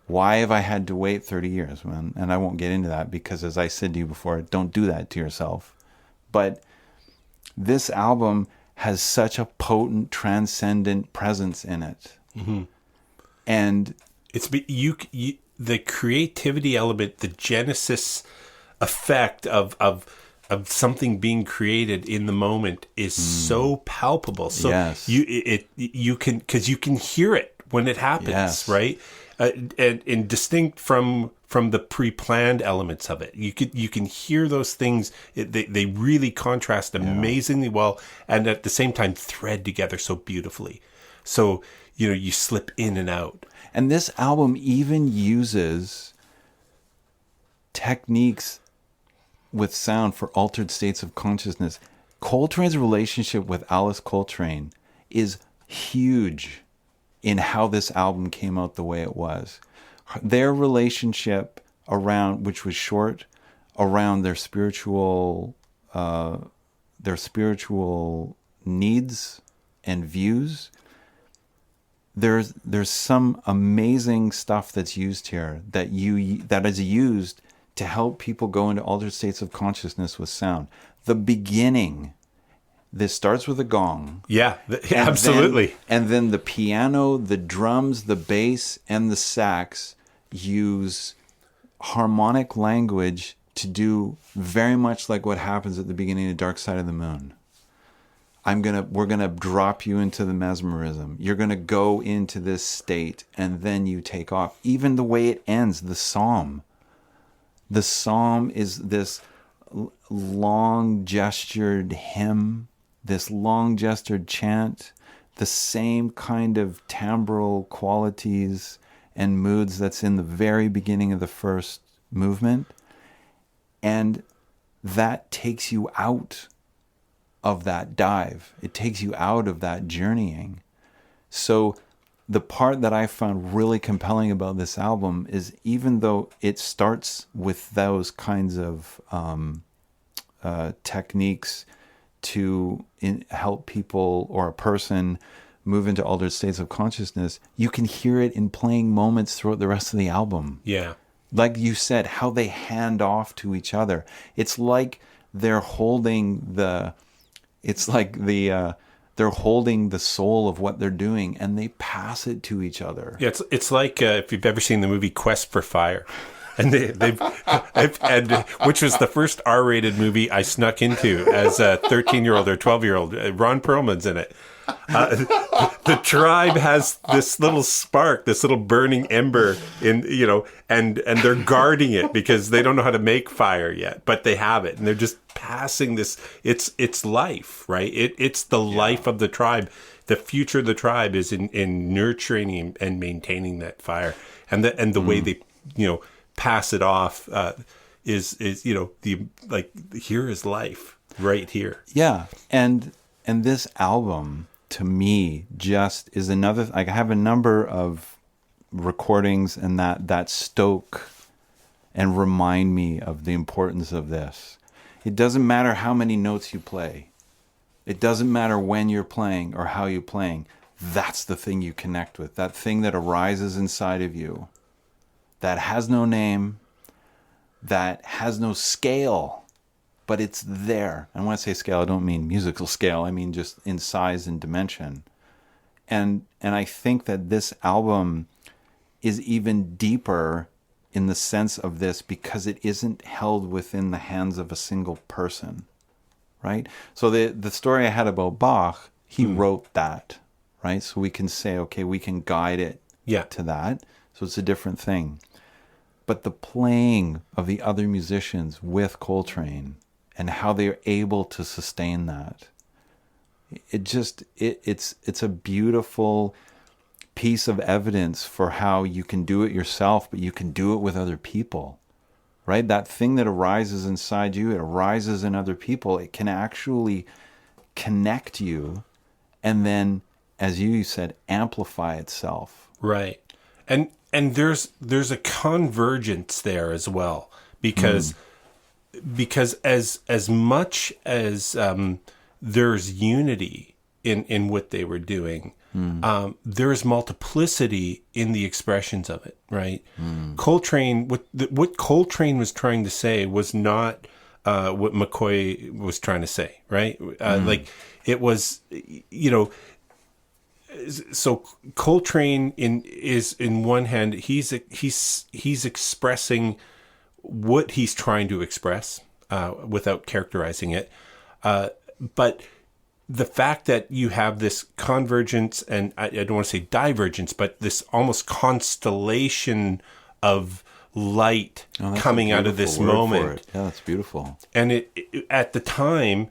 Why have I had to wait 30 years? And I won't get into that because, as I said to you before, don't do that to yourself. But this album has such a potent, transcendent presence in it. Mm-hmm. And it's the creativity element, the genesis effect of something being created in the moment is so palpable. So yes. you can hear it when it happens, yes. right? And distinct from the pre-planned elements of it, you can hear those things. They really contrast amazingly well, and at the same time thread together so beautifully. So you slip in and out. And this album even uses techniques with sound for altered states of consciousness Coltrane's relationship with Alice Coltrane is huge in how this album came out the way it was. Their relationship around, which was short, around their spiritual needs and views. There's some amazing stuff that's used here that is used to help people go into altered states of consciousness with sound. The beginning, this starts with a gong. Yeah, absolutely. And then the piano, the drums, the bass, and the sax use harmonic language to do very much like what happens at the beginning of Dark Side of the Moon. We're gonna drop you into the mesmerism. You're gonna go into this state, and then you take off. Even the way it ends, the psalm. The psalm is this long gestured hymn, this long gestured chant, the same kind of timbral qualities and moods that's in the very beginning of the first movement. And that takes you out of that dive. It takes you out of that journeying. So the part that I found really compelling about this album is, even though it starts with those kinds of techniques to help people or a person move into altered states of consciousness, you can hear it in playing moments throughout the rest of the album. Yeah. Like you said, how they hand off to each other. It's like they're holding they're holding the soul of what they're doing, and they pass it to each other. Yeah, it's like if you've ever seen the movie Quest for Fire, and which was the first R-rated movie I snuck into as a 13-year-old or 12-year-old. Ron Perlman's in it. The tribe has this little spark, this little burning ember and they're guarding it because they don't know how to make fire yet, but they have it, and they're just passing this. It's life, right? It's the life of the tribe. The future of the tribe is in nurturing and maintaining that fire, and the way they pass it off is here is life right here. Yeah, and this album, to me, just is another. I have a number of recordings and that stoke and remind me of the importance of this. It doesn't matter how many notes you play. It doesn't matter when you're playing or how you're playing. That's the thing you connect with. That thing that arises inside of you, that has no name, that has no scale, but it's there. And when I say scale, I don't mean musical scale. I mean just in size and dimension. And I think that this album is even deeper in the sense of this because it isn't held within the hands of a single person, right? So the story I had about Bach, he wrote that, right? So we can say, okay, we can guide it to that. So it's a different thing. But the playing of the other musicians with Coltrane and how they're able to sustain that, it's a beautiful piece of evidence for how you can do it yourself, but you can do it with other people, right? That thing that arises inside you, it arises in other people. It can actually connect you and then, as you said, amplify itself. Right. And there's a convergence there as well, because as much as there's unity in what they were doing, there's multiplicity in the expressions of it, right? Coltrane, what Coltrane was trying to say was not what McCoy was trying to say, right? Like it was, so Coltrane is in one hand, he's expressing what he's trying to express without characterizing it, but the fact that you have this convergence, and I don't want to say divergence, but this almost constellation of light coming out of this moment. Yeah, that's beautiful. And it at the time,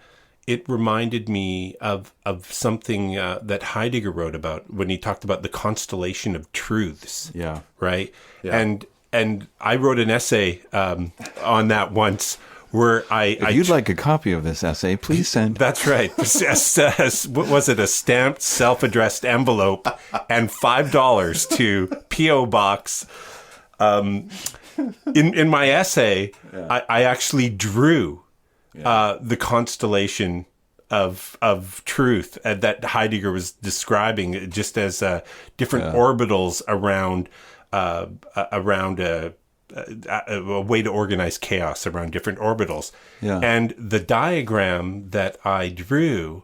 it reminded me of something that Heidegger wrote about when he talked about the constellation of truths. Yeah. Right? Yeah. And I wrote an essay on that once, where If you'd like a copy of this essay, please send. That's right. What was it? A stamped, self-addressed envelope and $5 to P.O. Box. In my essay, I actually drew the constellation of truth that Heidegger was describing, just as different orbitals around a way to organize chaos around different orbitals. Yeah. And the diagram that I drew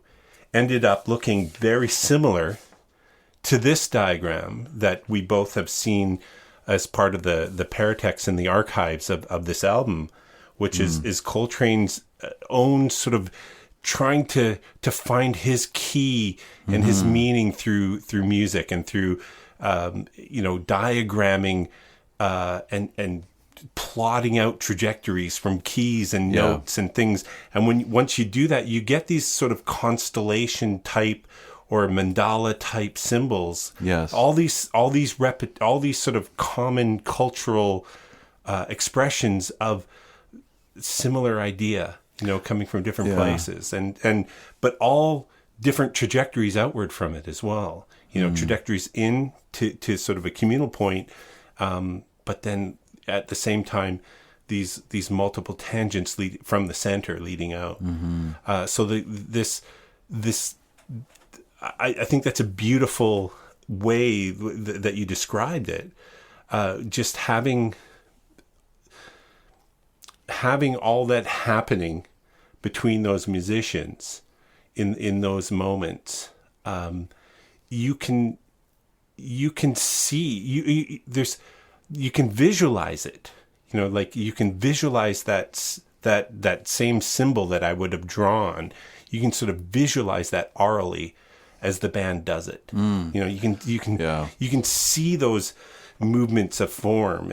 ended up looking very similar to this diagram that we both have seen as part of the paratext in the archives of this album, which is Coltrane's own sort of trying to find his key and his meaning through music and through diagramming and plotting out trajectories from keys and notes and things. And once you do that, you get these sort of constellation type or mandala type symbols. Yes. All these sort of common cultural expressions of similar idea, coming from different places, but all different trajectories outward from it as well. Trajectories in to sort of a communal point, but then at the same time, these multiple tangents from the center leading out. So I think that's a beautiful way that you described it. Just having all that happening between those musicians in those moments, you can see you can visualize it. Like you can visualize that same symbol that I would have drawn. You can sort of visualize that orally as the band does it. You can see those movements of form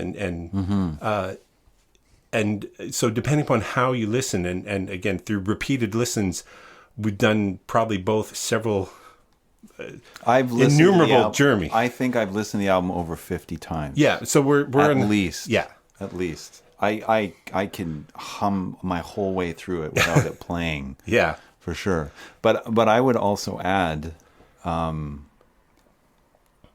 and so depending upon how you listen, and again, through repeated listens, we've done probably both several innumerable journey. I think I've listened to the album over 50 times. Yeah, so we're at least. Yeah. At least. I can hum my whole way through it without it playing. Yeah. For sure. But I would also add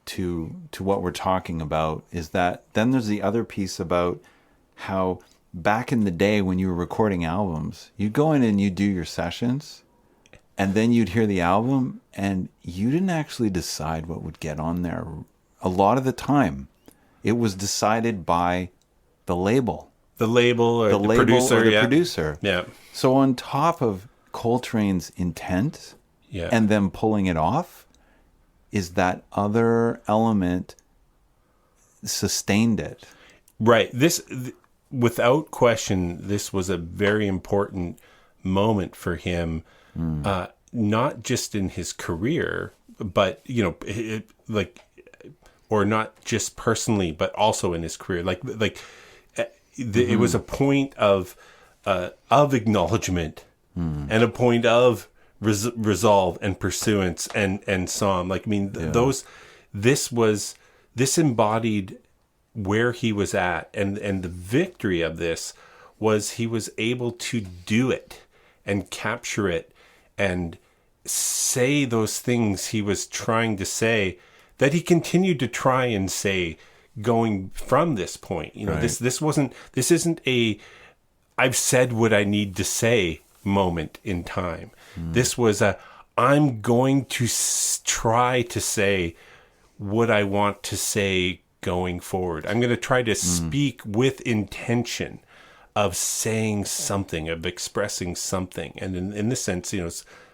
to what we're talking about is that then there's the other piece about how back in the day when you were recording albums, you'd go in and you'd do your sessions, and then you'd hear the album, and you didn't actually decide what would get on there. A lot of the time, it was decided by the label. The label or the producer. Or the producer. Yeah. So on top of Coltrane's intent and them pulling it off, is that other element sustained it. Right. Without question, this was a very important moment for him, not just in his career, but, or not just personally, but also in his career. It was a point of acknowledgement and a point of resolve and pursuance and song. This embodied where he was at, and the victory of this was he was able to do it and capture it and say those things he was trying to say that he continued to try and say going from this point. Right. This isn't a I've said what I need to say moment in time. This was I'm going to try to say what I want to say going forward. I'm going to try to speak with intention of saying something, of expressing something. And in this sense,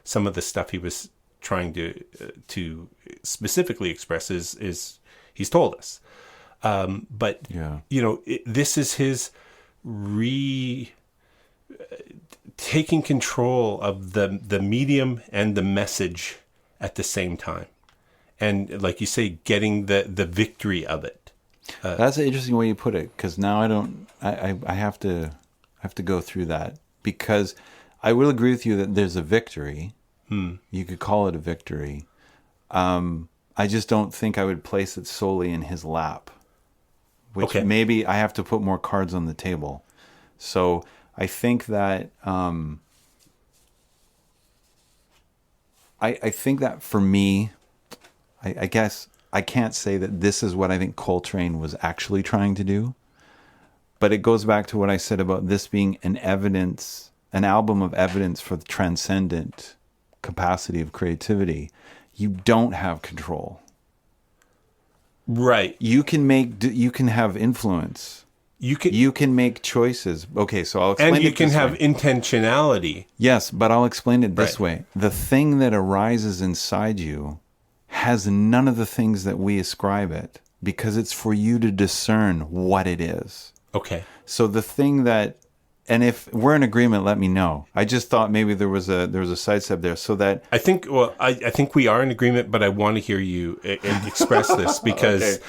some of the stuff he was trying to specifically express is he's told us. This is his taking control of the medium and the message at the same time. And like you say, getting the victory of it. That's an interesting way you put it, because now I have to go through that, because I will agree with you that there's a victory. You could call it a victory. I just don't think I would place it solely in his lap, which maybe I have to put more cards on the table. So I think that I think that for me, I guess I can't say that this is what I think Coltrane was actually trying to do, but it goes back to what I said about this being an album of evidence for the transcendent capacity of creativity. You don't have control. Right. You can have influence. You can make choices. Okay, so I'll explain it this way. And you can have intentionality. Yes, but I'll explain it this way. The thing that arises inside you has none of the things that we ascribe it, because it's for you to discern what it is. Okay. So the thing that, and if we're in agreement, let me know. I just thought maybe there was a sidestep there, so that I think we are in agreement, but I want to hear you express this because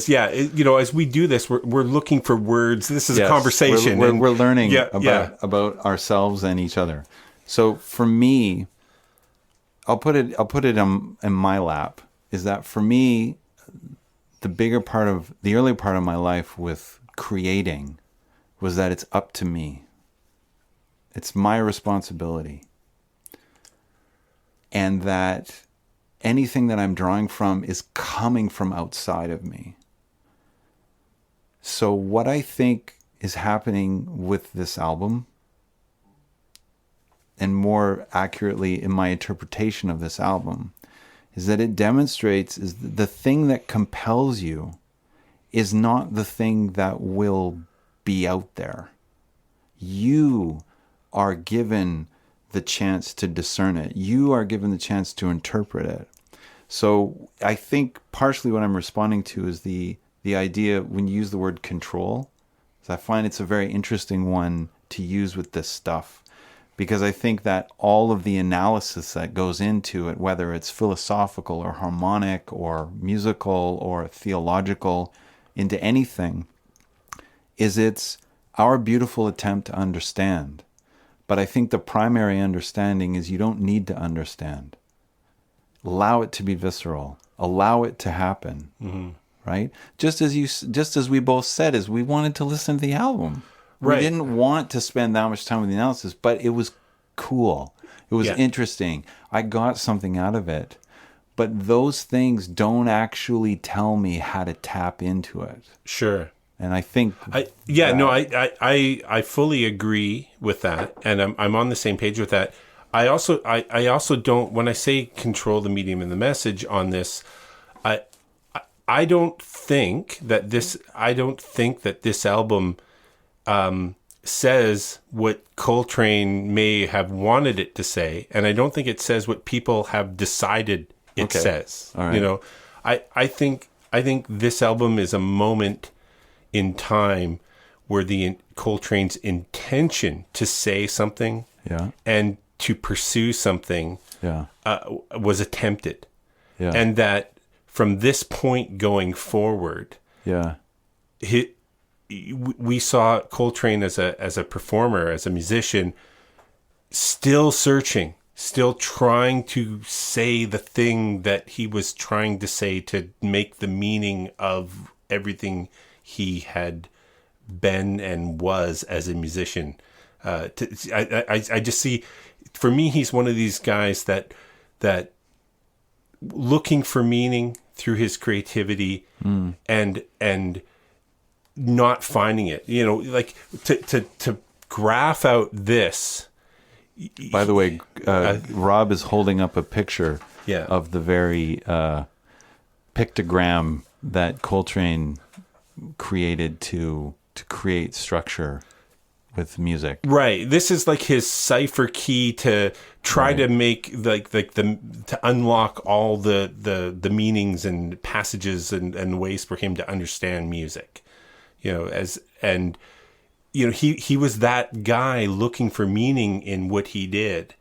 as we do this, we're looking for words. This is a conversation. We're learning about ourselves and each other. So for me, I'll put it in my lap. Is that for me, the early part of my life with creating was that it's up to me. It's my responsibility. And that anything that I'm drawing from is coming from outside of me. So what I think is happening with this album, and more accurately in my interpretation of this album, is that it demonstrates is the thing that compels you is not the thing that will be out there. You are given the chance to discern it. You are given the chance to interpret it. So I think partially what I'm responding to is the idea when you use the word control. So I find it's a very interesting one to use with this stuff, because I think that all of the analysis that goes into it, whether it's philosophical or harmonic or musical or theological, into anything, it's our beautiful attempt to understand. But I think the primary understanding is you don't need to understand. Allow it to be visceral. Allow it to happen. Mm-hmm. Right? Just as we both said, is we wanted to listen to the album. Right. We didn't want to spend that much time with the analysis, but it was cool. It was interesting. I got something out of it. But those things don't actually tell me how to tap into it. Sure. And I think I fully agree with that, and I'm on the same page with that. I also don't, when I say control the medium and the message on this, I don't think that this album says what Coltrane may have wanted it to say, and I don't think it says what people have decided it says. All right. You know, I think this album is a moment in time where Coltrane's intention to say something and to pursue something was attempted. Yeah. And that from this point going forward, we saw Coltrane as a performer, as a musician, still searching, still trying to say the thing that he was trying to say to make the meaning of everything he had been and was as a musician. I just see, for me, he's one of these guys that looking for meaning through his creativity and not finding it. You know, like to graph out this. By the way, Rob is holding up a picture of the very pictogram that Coltrane created to create structure with music. Right. This is like his cipher key to try to make to unlock all the meanings and passages and ways for him to understand music. You know, he was that guy looking for meaning in what he did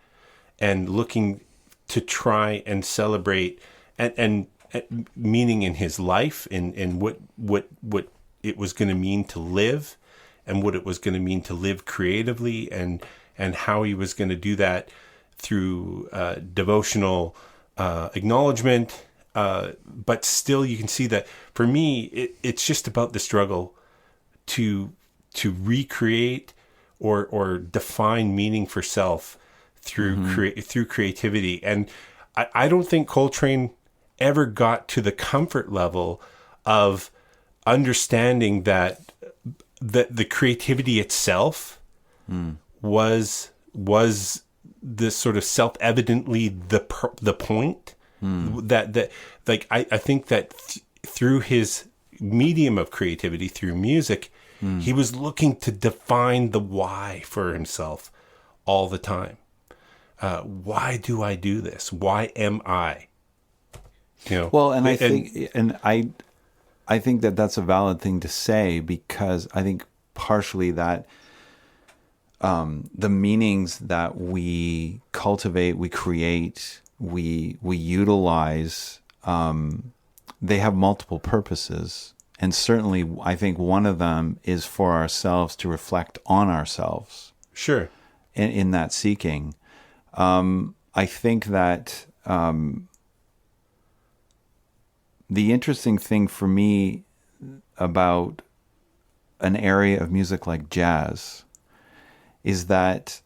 and looking to try and celebrate and meaning in his life, in what it was going to mean to live, and what it was going to mean to live creatively, and how he was going to do that through devotional acknowledgement. But still, you can see that for me, it's just about the struggle to recreate or define meaning for self through through creativity. And I don't think Coltrane ever got to the comfort level of understanding that the creativity itself was this sort of self-evidently the point that like I think that through his medium of creativity, through music, he was looking to define the why for himself all the time. Why do I do this? Why am I? You know. Well, and I think that that's a valid thing to say, because I think partially that the meanings that we cultivate, we create, we utilize, they have multiple purposes. And certainly I think one of them is for ourselves, to reflect on ourselves. Sure. In that seeking. I think that the interesting thing for me about an area of music like jazz is that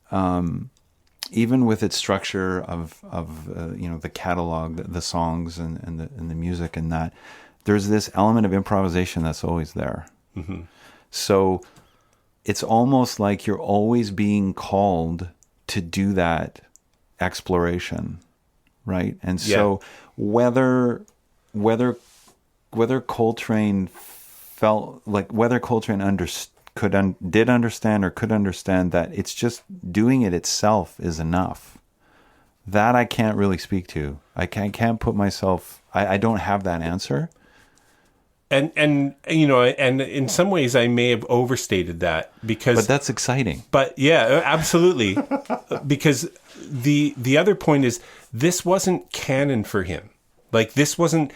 even with its structure of the catalog, the songs and the music, and that there's this element of improvisation that's always there. Mm-hmm. So it's almost like you're always being called to do that exploration, right? And so whether Coltrane felt like, whether Coltrane did understand or could understand that it's just doing it itself is enough, that I can't really speak to. I can't put myself. I don't have that answer. And in some ways I may have overstated that, but that's exciting. But yeah, absolutely. Because the other point is, this wasn't canon for him. Like this was a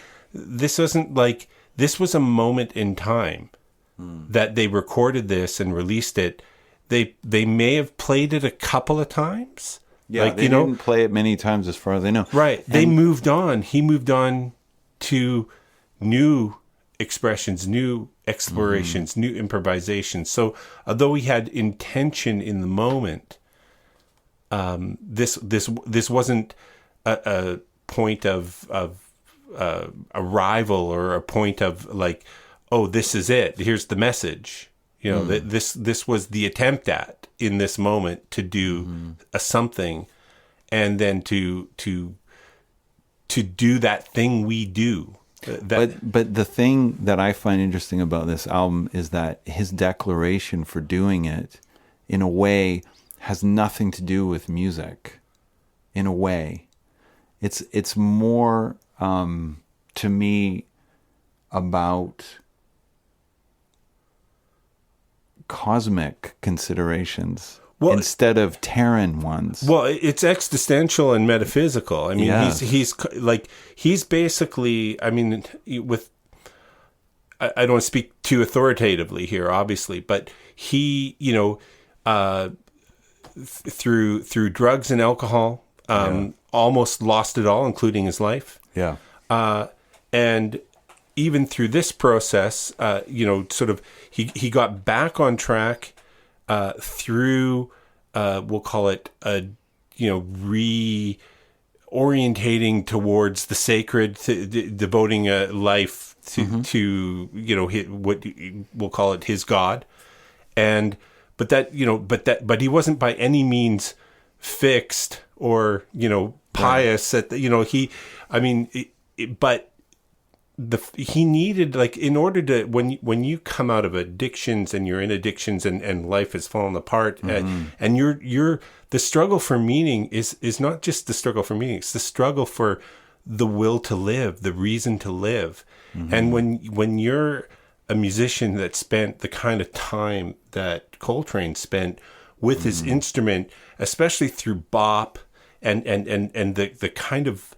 moment in time that they recorded this and released it. They may have played it a couple of times. Yeah, they didn't play it many times as far as I know. Right. They moved on. He moved on to new expressions, new explorations, new improvisations. So although he had intention in the moment, this wasn't a point of arrival, or a point of like, oh, this is it, here's the message. That this was the attempt at, in this moment, to do a something, and then to do that thing we do. But the thing that I find interesting about this album is that his declaration for doing it, in a way, has nothing to do with music. In a way, it's more to me about cosmic considerations, instead of Terran ones. Well, it's existential and metaphysical. I mean, yes. he's basically, I mean, I don't want to speak too authoritatively here, obviously, but he, through drugs and alcohol, almost lost it all, including his life. Yeah. And even through this process, sort of, he got back on track through, we'll call it, reorientating towards the sacred, devoting a life to what we'll call it his God, but he wasn't by any means fixed or pious. Right. But he needed, like, in order to, when you come out of addictions and you're in addictions and life has fallen apart, and you're the struggle for meaning is not just the struggle for meaning, it's the struggle for the will to live, the reason to live. And when you're a musician that spent the kind of time that Coltrane spent with his instrument, especially through bop and the kind of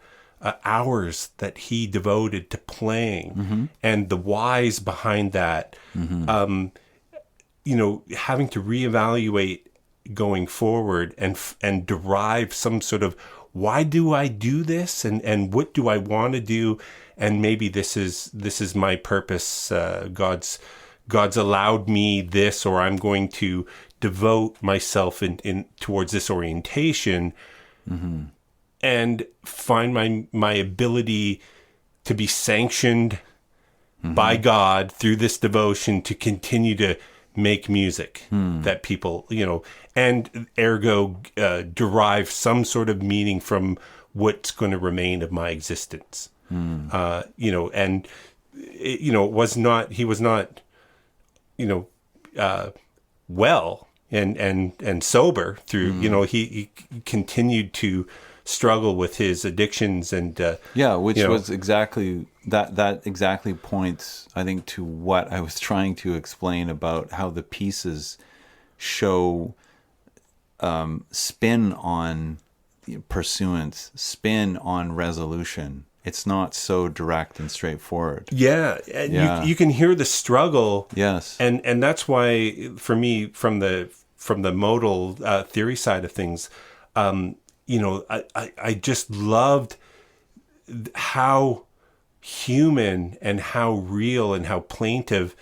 hours that he devoted to playing, and the whys behind that, having to reevaluate going forward and derive some sort of, why do I do this, and what do I want to do, and maybe this is my purpose. God's allowed me this, or I'm going to devote myself in towards this orientation and find my ability to be sanctioned by God through this devotion to continue to make music that people, and ergo derive some sort of meaning from what's going to remain of my existence. And it was not, he was not, well and sober through, he continued to struggle with his addictions and, which was exactly that exactly points, I think, to what I was trying to explain about how the pieces show spin on pursuance, spin on resolution. It's not so direct and straightforward. Yeah, and you can hear the struggle. Yes, and that's why, for me, from the modal theory side of things, I just loved how human and how real and how plaintive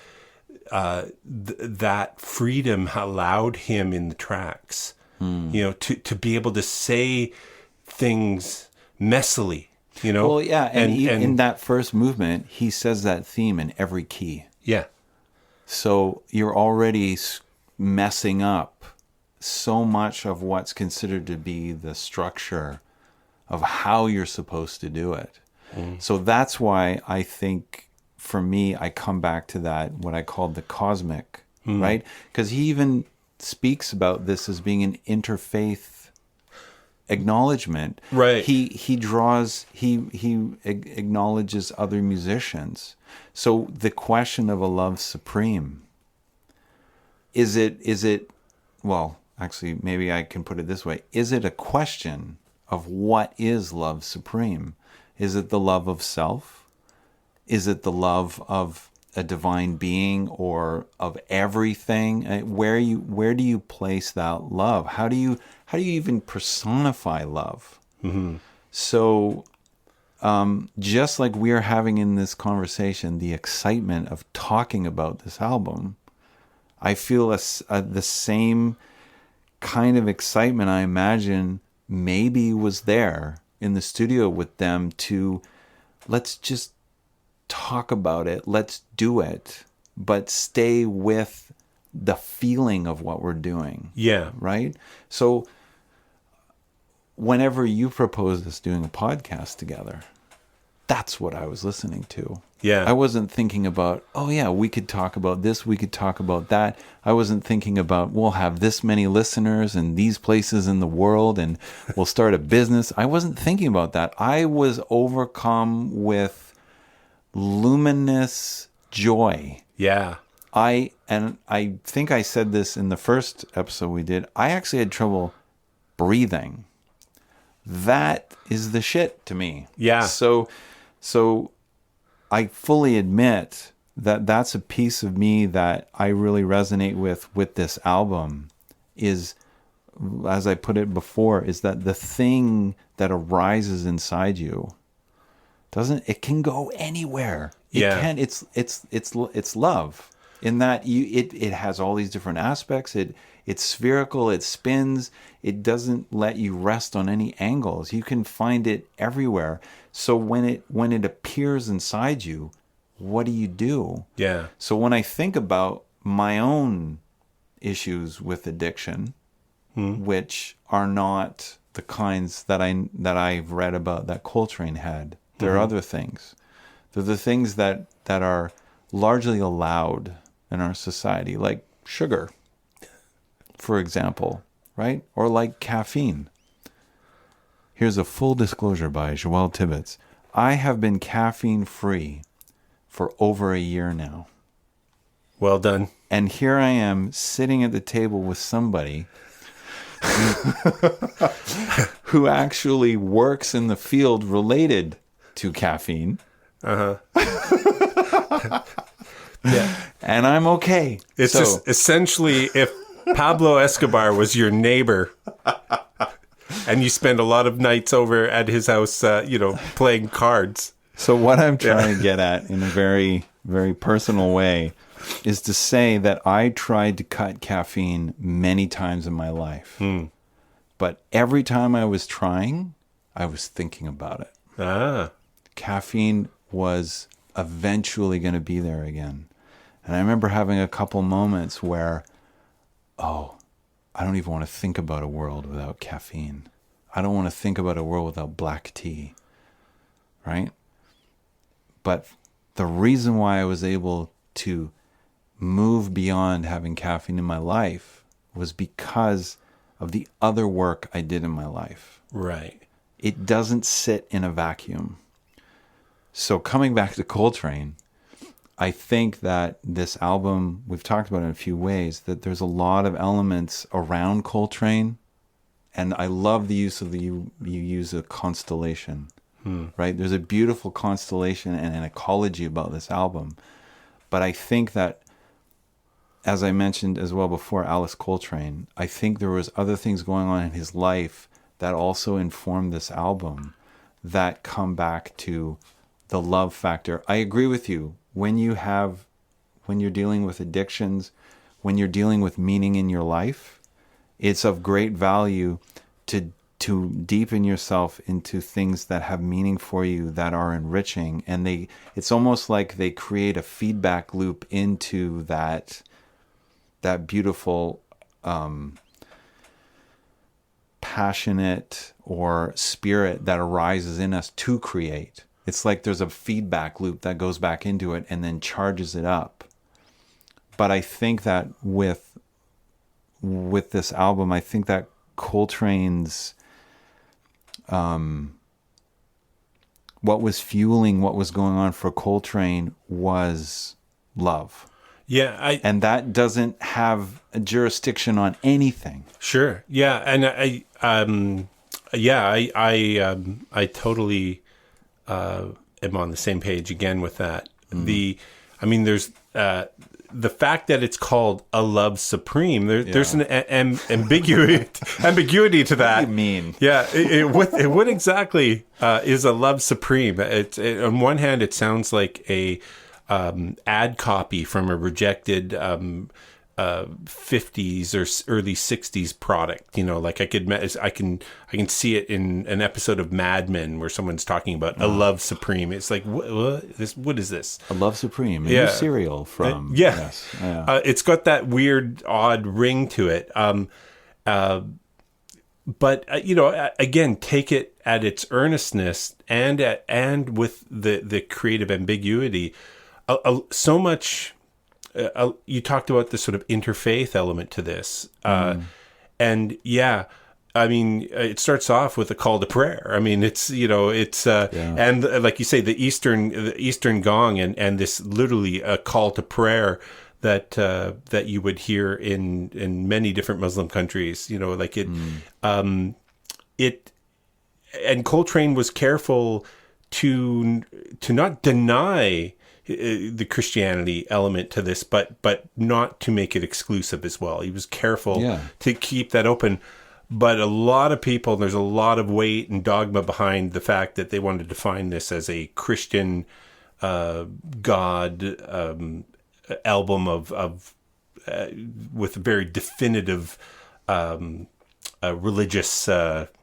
that freedom allowed him in the tracks. To be able to say things messily. Well, yeah, and in that first movement, he says that theme in every key. Yeah. So you're already messing up so much of what's considered to be the structure of how you're supposed to do it. So that's why I think, for me, I come back to that, what I called the cosmic, right? Because he even speaks about this as being an interfaith acknowledgement. Right. He acknowledges other musicians. So the question of a love supreme, is it well, actually, maybe I can put it this way. Is it a question of what is love supreme? Is it the love of self? Is it the love of a divine being or of everything? Where do you place that love? How do you even personify love? So just like we are having in this conversation, the excitement of talking about this album, I feel the same kind of excitement I imagine maybe was there in the studio with them to, let's just talk about it, let's do it, but stay with the feeling of what we're doing. Yeah. Right? So whenever you proposed us doing a podcast together, that's what I was listening to. Yeah. I wasn't thinking about, oh yeah, we could talk about this, we could talk about that. I wasn't thinking about, we'll have this many listeners in these places in the world and we'll start a business. I wasn't thinking about that. I was overcome with luminous joy. Yeah. I think I said this in the first episode we did. I actually had trouble breathing. That is the shit to me. Yeah. So I fully admit that that's a piece of me that I really resonate with this album is, as I put it before, is that the thing that arises inside you it can go anywhere. It's love in that it has all these different aspects. It's spherical, it spins, it doesn't let you rest on any angles. You can find it everywhere. So when it appears inside you, what do? Yeah. So when I think about my own issues with addiction, which are not the kinds that I've read about that Coltrane had, there are other things. They're the things that are largely allowed in our society, like sugar, for example, right? Or like caffeine. Here's a full disclosure by Joël Tibbets. I have been caffeine-free for over a year now. Well done. And here I am sitting at the table with somebody who actually works in the field related to caffeine. Yeah. And I'm okay. It's just essentially if Pablo Escobar was your neighbor and you spend a lot of nights over at his house, playing cards. So what I'm trying to get at in a very, very personal way is to say that I tried to cut caffeine many times in my life. But every time I was trying, I was thinking about it. Caffeine was eventually going to be there again. And I remember having a couple moments where, I don't even want to think about a world without caffeine. I don't want to think about a world without black tea. Right? But the reason why I was able to move beyond having caffeine in my life was because of the other work I did in my life. Right. It doesn't sit in a vacuum. So coming back to Coltrane, I think that this album, we've talked about it in a few ways, that there's a lot of elements around Coltrane. And I love the use of you use a constellation, right? There's a beautiful constellation and an ecology about this album. But I think that, as I mentioned as well before, Alice Coltrane, I think there was other things going on in his life that also informed this album that come back to the love factor. I agree with you. When you're dealing with addictions, when you're dealing with meaning in your life, it's of great value to deepen yourself into things that have meaning for you, that are enriching. And it's almost like they create a feedback loop into that beautiful, passionate or spirit that arises in us to create. It's like there's a feedback loop that goes back into it and then charges it up. But I think that with this album, I think that Coltrane's what was fueling what was going on for Coltrane was love. Yeah, and that doesn't have a jurisdiction on anything. Sure. Yeah, and I totally am on the same page again with that. There's the fact that it's called A Love Supreme. There's an ambiguity to that. What do you mean? Yeah, what exactly is a love supreme? On one hand, it sounds like a ad copy from a rejected 50s or early 60s product. You know, like I can see it in an episode of Mad Men where someone's talking about a love supreme. It's like what is this? A Love Supreme, a new cereal from yes. It's got that weird, odd ring to it. But again, take it at its earnestness and with the creative ambiguity. So much. You talked about the sort of interfaith element to this, and it starts off with a call to prayer. I mean, and like you say, the Eastern gong, and this literally a call to prayer that you would hear in many different Muslim countries. You know, like it, and Coltrane was careful to not deny the Christianity element to this, but not to make it exclusive as well. He was careful to keep that open. But a lot of people, there's a lot of weight and dogma behind the fact that they wanted to define this as a Christian God album of with a very definitive religious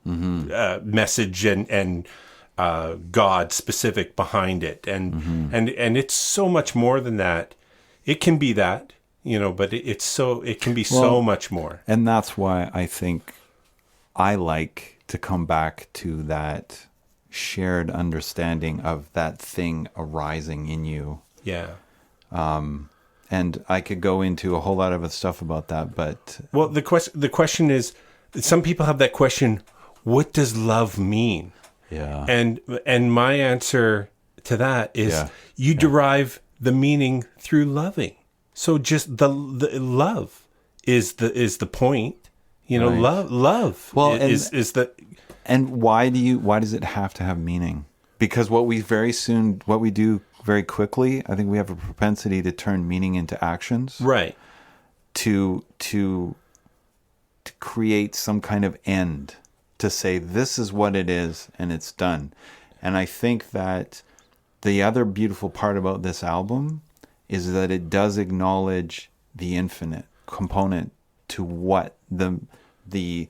message and God specific behind it, and it's so much more than that. It can be that, but it can be so much more. And that's why I think I like to come back to that shared understanding of that thing arising in you. Yeah. And I could go into a whole lot of stuff about that, but the question is, some people have that question: what does love mean? Yeah. And my answer to that is you derive the meaning through loving. So just the love is the point. Love. Well, is the. And why does it have to have meaning? Because what we do very quickly, I think we have a propensity to turn meaning into actions. Right. To create some kind of end. To say this is what it is and it's done. And I think that the other beautiful part about this album is that it does acknowledge the infinite component to what the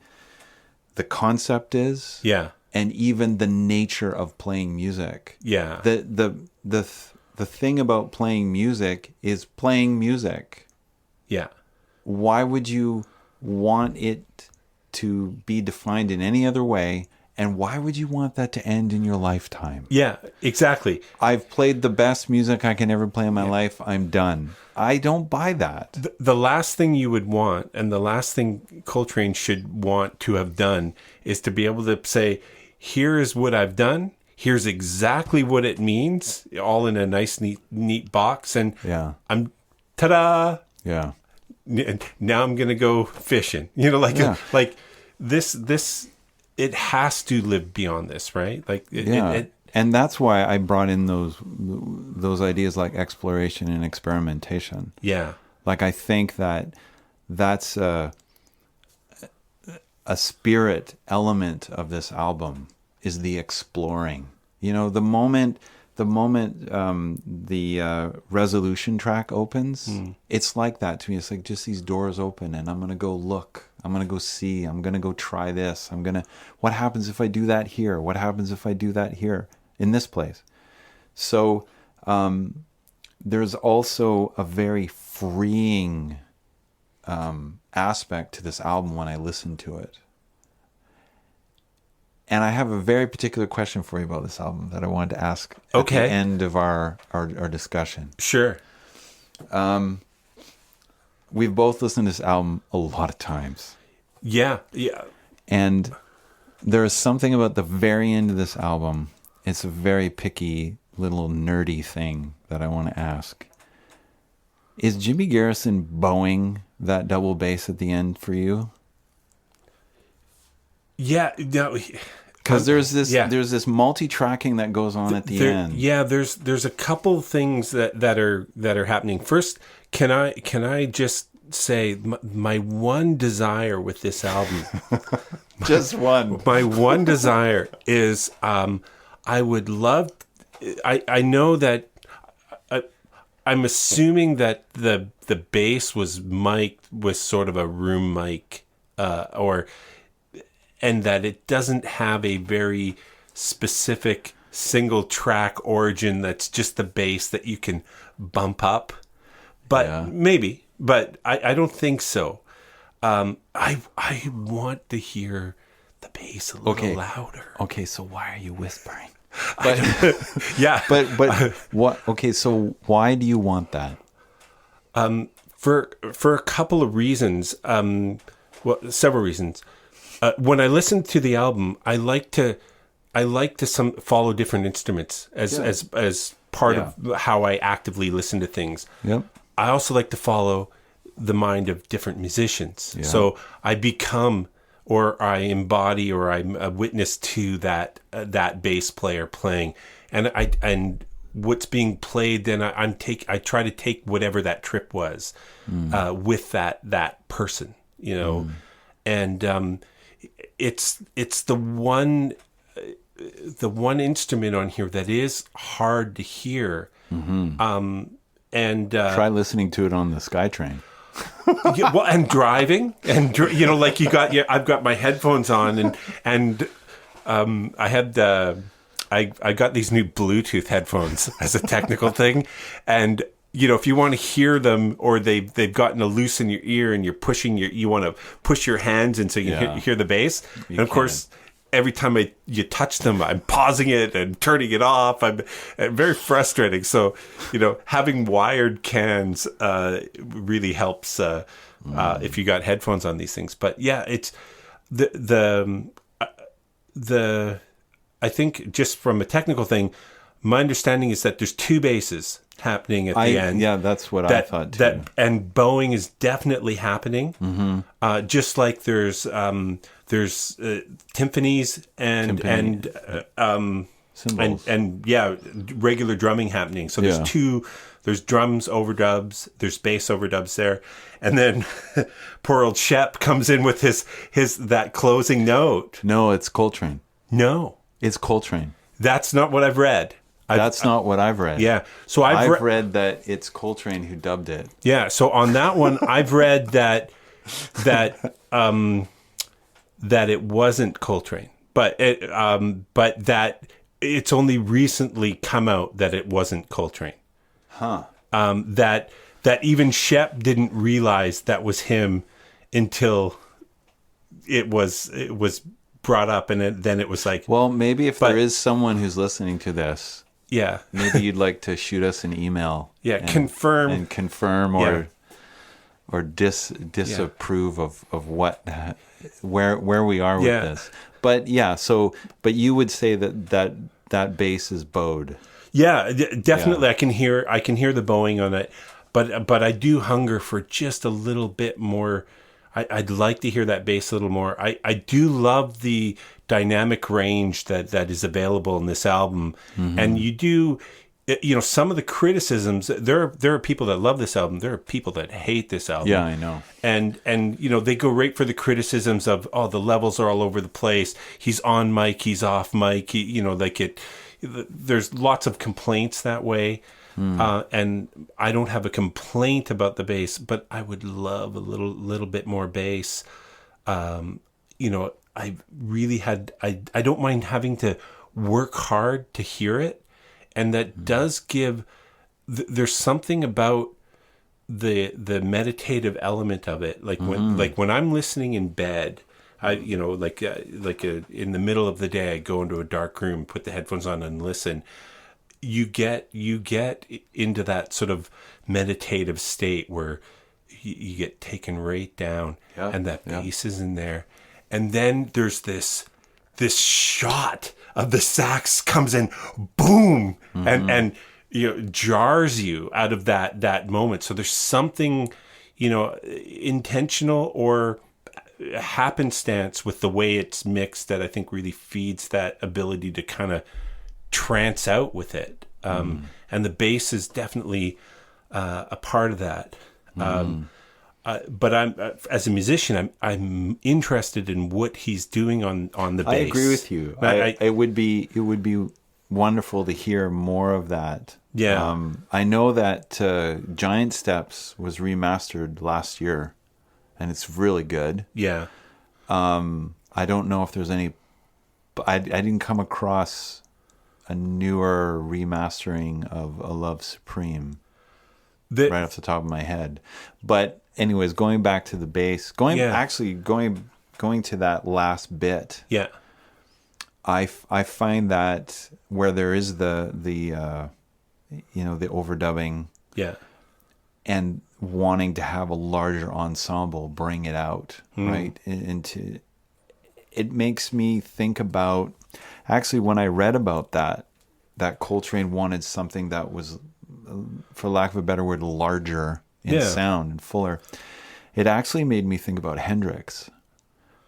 concept is. Yeah. And even the nature of playing music. Yeah. The thing about playing music is playing music. Yeah. Why would you want it to be defined in any other way? And why would you want that to end in your lifetime? Yeah, exactly. I've played the best music I can ever play in my life. I'm done. I don't buy that. The last thing you would want, and the last thing Coltrane should want to have done, is to be able to say, here is what I've done. Here's exactly what it means, all in a nice, neat box. And I'm, ta-da! Yeah. Now I'm going to go fishing. You know, like this, it has to live beyond this, right? Like, and that's why I brought in those ideas like exploration and experimentation. Yeah. Like, I think that's a spirit element of this album is the exploring. You know, the moment the resolution track opens, it's like that to me. It's like just these doors open, and I'm gonna go look. I'm gonna go see. I'm gonna go try this. What happens if I do that here? What happens if I do that here in this place? So there's also a very freeing aspect to this album when I listen to it. And I have a very particular question for you about this album that I wanted to ask at the end of our discussion. Sure. We've both listened to this album a lot of times. Yeah, yeah. And there is something about the very end of this album. It's a very picky, little nerdy thing that I want to ask. Is Jimmy Garrison bowing that double bass at the end for you? Yeah, no. Because there's this multi-tracking that goes on at the end. Yeah, there's a couple things that are happening. First, can I just say my one desire with this album, just one. My one desire is I would love. I know that I'm assuming that the bass was mic'd with sort of a room mic, and that it doesn't have a very specific single track origin that's just the bass that you can bump up. But maybe, but I don't think so. I want to hear the bass a little louder. Okay, so why are you whispering? But yeah. But what? Okay, so why do you want that? For a couple of reasons. Several reasons. When I listen to the album, I like to follow different instruments as part of how I actively listen to things. Yep. I also like to follow the mind of different musicians. Yeah. So I become, or I embody, or I'm a witness to that bass player playing, and what's being played. Then I try to take whatever that trip was with that person, you know, and it's the one instrument on here that is hard to hear. And try listening to it on the SkyTrain. Well, and driving, and you know, like I've got my headphones on, and I had I got these new Bluetooth headphones as a technical thing, and you know, if you want to hear them, or they've gotten a loose in your ear, and you want to push your hands in so you hear the bass, and of course. Every time you touch them, I'm pausing it and turning it off. I'm very frustrating. So, you know, having wired cans really helps if you got headphones on these things. But yeah, it's the I think just from a technical thing, my understanding is that there's two basses happening at the end. Yeah, that's what I thought too. And bowing is definitely happening. Just like there's timpanis and cymbals. and regular drumming happening. So there's drums overdubs, there's bass overdubs there, and then poor old Shep comes in with his that closing note. No, it's Coltrane. No, it's Coltrane. That's not what I've read. That's not what I've read. Yeah. So I've read that it's Coltrane who dubbed it. Yeah. So on that one, I've read that it wasn't Coltrane, but that it's only recently come out that it wasn't Coltrane. Huh. That even Shep didn't realize that was him until it was brought up, and then it was like, well, maybe if there is someone who's listening to this, yeah, maybe you'd like to shoot us an email. Yeah, confirm or disapprove of what where we are with this. But yeah, but you would say that bass is bowed. Yeah, definitely. Yeah. I can hear the bowing on it, but I do hunger for just a little bit more. I'd like to hear that bass a little more. I do love the dynamic range that is available in this album, and you do. Some of the criticisms, there are people that love this album. There are people that hate this album. Yeah, I know. And they go right for the criticisms of, the levels are all over the place. He's on mic, he's off mic. There's lots of complaints that way. And I don't have a complaint about the bass, but I would love a little bit more bass. I really I don't mind having to work hard to hear it. And that does give, there's something about the meditative element of it. Like when I'm listening in bed, in the middle of the day, I go into a dark room, put the headphones on and listen. You get into that sort of meditative state where you get taken right down, and that bass is in there. And then there's this shot of the sax comes in, boom, and jars you out of that moment. So there's something, intentional or happenstance with the way it's mixed that I think really feeds that ability to kind of trance out with it. And the bass is definitely a part of that. But I'm as a musician, I'm interested in what he's doing on the bass. I agree with you. It would be wonderful to hear more of that. Yeah. I know that Giant Steps was remastered last year, and it's really good. Yeah. I don't know if there's any. I didn't come across a newer remastering of A Love Supreme right off the top of my head, but. Anyways, going back to the bass, going to that last bit. Yeah, I find that where there is the overdubbing. Yeah, and wanting to have a larger ensemble bring it out right into. It makes me think about actually when I read about that Coltrane wanted something that was, for lack of a better word, larger. In sound and fuller. It actually made me think about Hendrix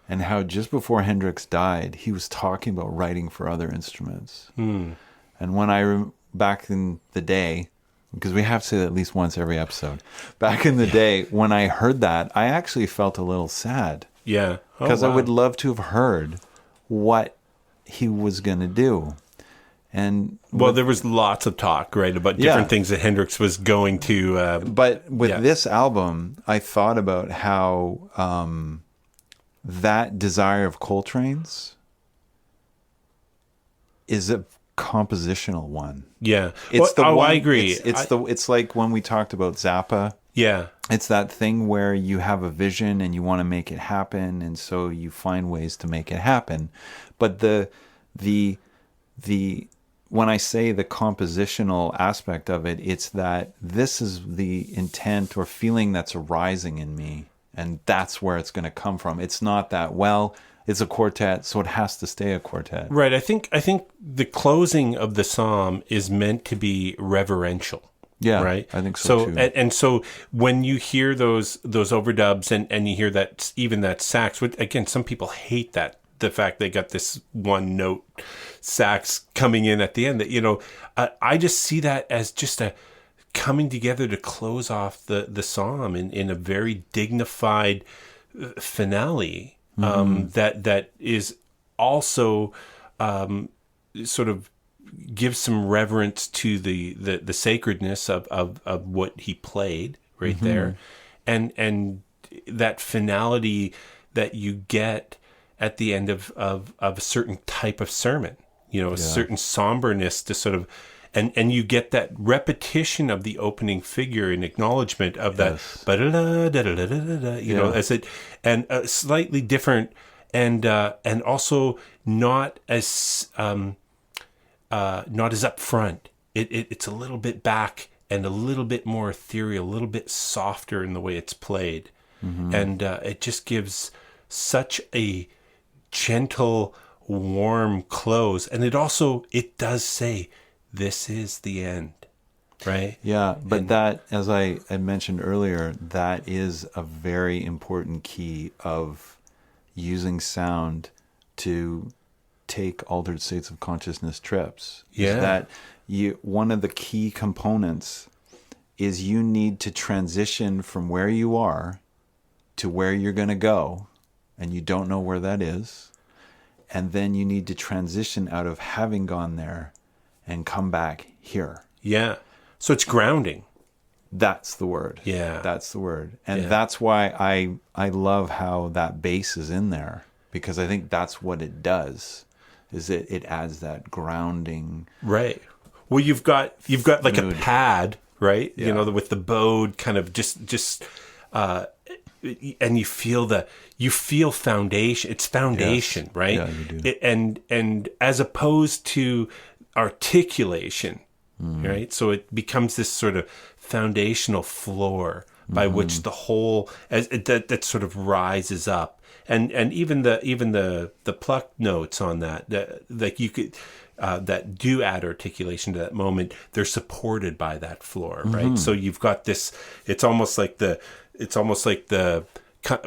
and how just before Hendrix died, he was talking about writing for other instruments. And when back in the day, because we have to say that at least once every episode, back in the day, when I heard that, I actually felt a little sad. Yeah. Because I would love to have heard what he was going to do. And there was lots of talk, right, about different things that Hendrix was going to. But with this album, I thought about how that desire of Coltrane's is a compositional one. Yeah, it's the one. I agree. It's like when we talked about Zappa. Yeah, it's that thing where you have a vision and you want to make it happen, and so you find ways to make it happen. But the when I say the compositional aspect of it, it's that this is the intent or feeling that's arising in me, and that's where it's going to come from. It's not that, it's a quartet, so it has to stay a quartet. Right. I think the closing of the psalm is meant to be reverential. Yeah, right. I think so too. And so when you hear those overdubs and you hear that, even that sax, which again, some people hate that, the fact they got this one note sax coming in at the end, that I just see that as just a coming together to close off the psalm in a very dignified finale, that is also sort of give some reverence to the sacredness of what he played right there, and that finality that you get at the end of a certain type of sermon, a certain somberness to sort of, and you get that repetition of the opening figure in acknowledgement of that, as it, and slightly different, and also not as upfront. It's a little bit back and a little bit more ethereal, a little bit softer in the way it's played, and it just gives such a gentle, warm close. And it does say, this is the end, right? Yeah, but that, as I had mentioned earlier, that is a very important key of using sound to take altered states of consciousness trips. Yeah. Is that one of the key components is you need to transition from where you are to where you're going to go, and you don't know where that is. And then you need to transition out of having gone there and come back here. Yeah. So it's grounding. That's the word. Yeah. That's the word. And that's why I love how that bass is in there, because I think that's what it does, is it adds that grounding. Right. Well, you've got like mood. a pad, right? Yeah. With the bowed kind of just and you feel foundation. It's foundation, Yes. right? Yeah, you do. And as opposed to articulation, right? So it becomes this sort of foundational floor by which the whole that sort of rises up, and even the pluck notes on that like you could that do add articulation to that moment. They're supported by that floor, right? So you've got this. It's almost like the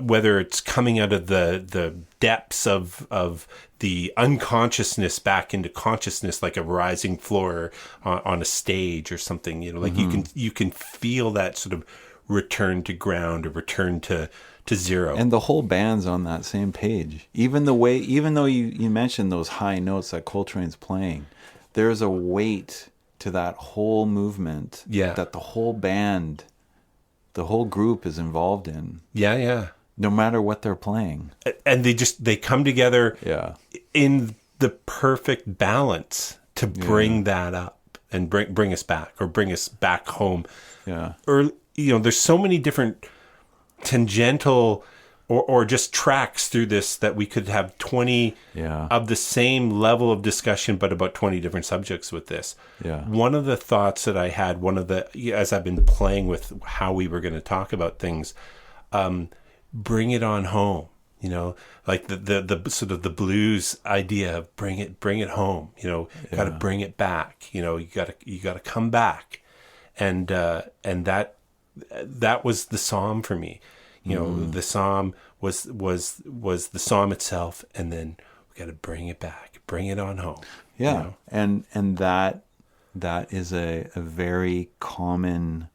whether it's coming out of the depths of the unconsciousness back into consciousness, like a rising floor on a stage or something, like you can feel that sort of return to ground or return to zero. And the whole band's on that same page. Even though you mentioned those high notes that Coltrane's playing, there's a weight to that whole movement that the whole band, the whole group is involved in. Yeah. No matter what they're playing. And they come together in the perfect balance to bring that up and bring us back, or bring us back home. Yeah. Or, there's so many different tangential or just tracks through this that we could have 20 of the same level of discussion, but about 20 different subjects with this. Yeah. One of the thoughts that I had, as I've been playing with how we were going to talk about things, bring it on home, like the sort of the blues idea of bring it home, got to bring it back, you got to come back. And that was the psalm for me. The psalm was the psalm itself, and then we got to bring it back, bring it on home. Yeah. And that is a very common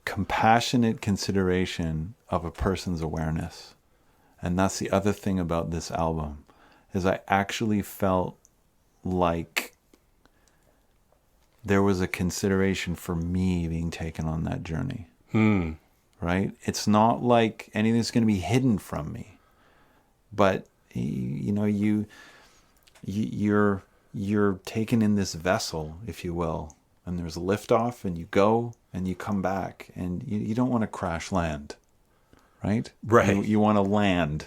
compassionate consideration of a person's awareness. And that's the other thing about this album, is I actually felt like there was a consideration for me being taken on that journey. Right? It's not like anything's going to be hidden from me, but you're taken in this vessel, if you will, and there's a liftoff, and you go and you come back, and you don't want to crash land, right? Right. You want to land,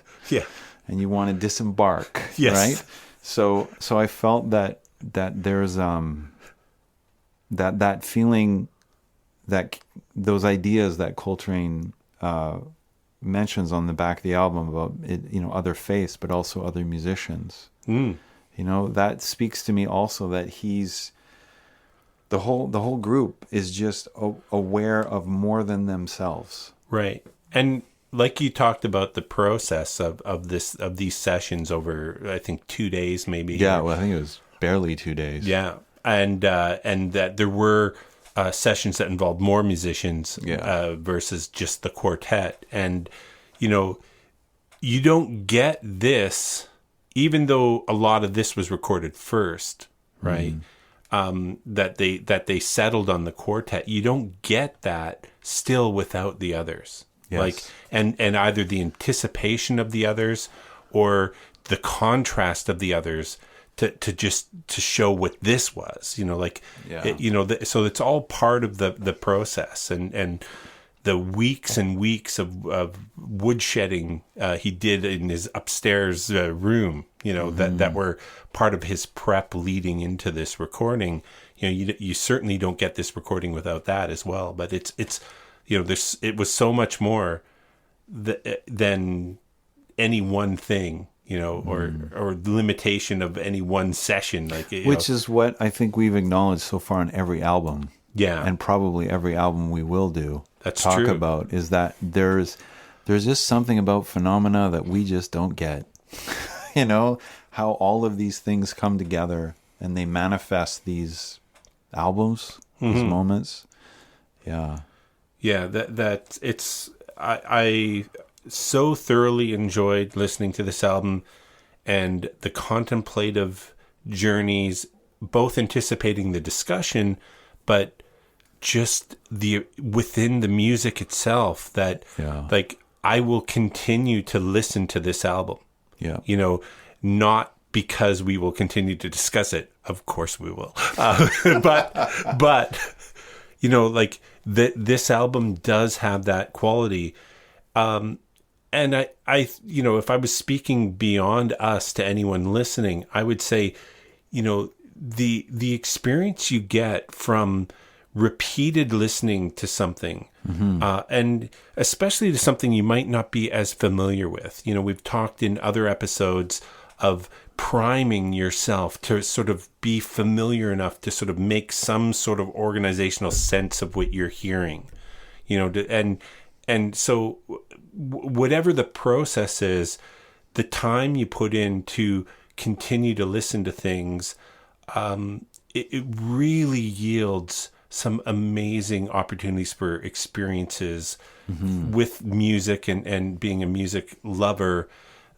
and you want to disembark, yes. Right? So I felt that there's that feeling, that those ideas that Coltrane mentions on the back of the album about it, other faiths, but also other musicians. That speaks to me also, that he's the whole group is just aware of more than themselves. Right. And like you talked about the process of these sessions over, I think, 2 days, maybe. Yeah, well, I think it was barely 2 days. Yeah. And that there were sessions that involved more musicians versus just the quartet. And, you don't get this even though a lot of this was recorded first, right? That they settled on the quartet, you don't get that still without the others. Yes. Like, and either the anticipation of the others or the contrast of the others to show what this was, like, so it's all part of the process, and the weeks and weeks of woodshedding he did in his upstairs room, that were part of his prep leading into this recording. You certainly don't get this recording without that as well. But it's it was so much more than any one thing, or limitation of any one session, which is what I think we've acknowledged so far on every album. Yeah, and probably every album we will do. That's talk true. About is that there's just something about phenomena that we just don't get. How all of these things come together and they manifest these albums, these moments. Yeah. That it's I so thoroughly enjoyed listening to this album and the contemplative journeys, both anticipating the discussion, but just within the music itself, that like I will continue to listen to this album. Yeah. Not because we will continue to discuss it. Of course we will. But like this album does have that quality. And I if I was speaking beyond us to anyone listening, I would say, the experience you get from repeated listening to something, and especially to something you might not be as familiar with. We've talked in other episodes of priming yourself to sort of be familiar enough to sort of make some sort of organizational sense of what you're hearing, and so whatever the process is, the time you put in to continue to listen to things, it really yields some amazing opportunities for experiences with music and being a music lover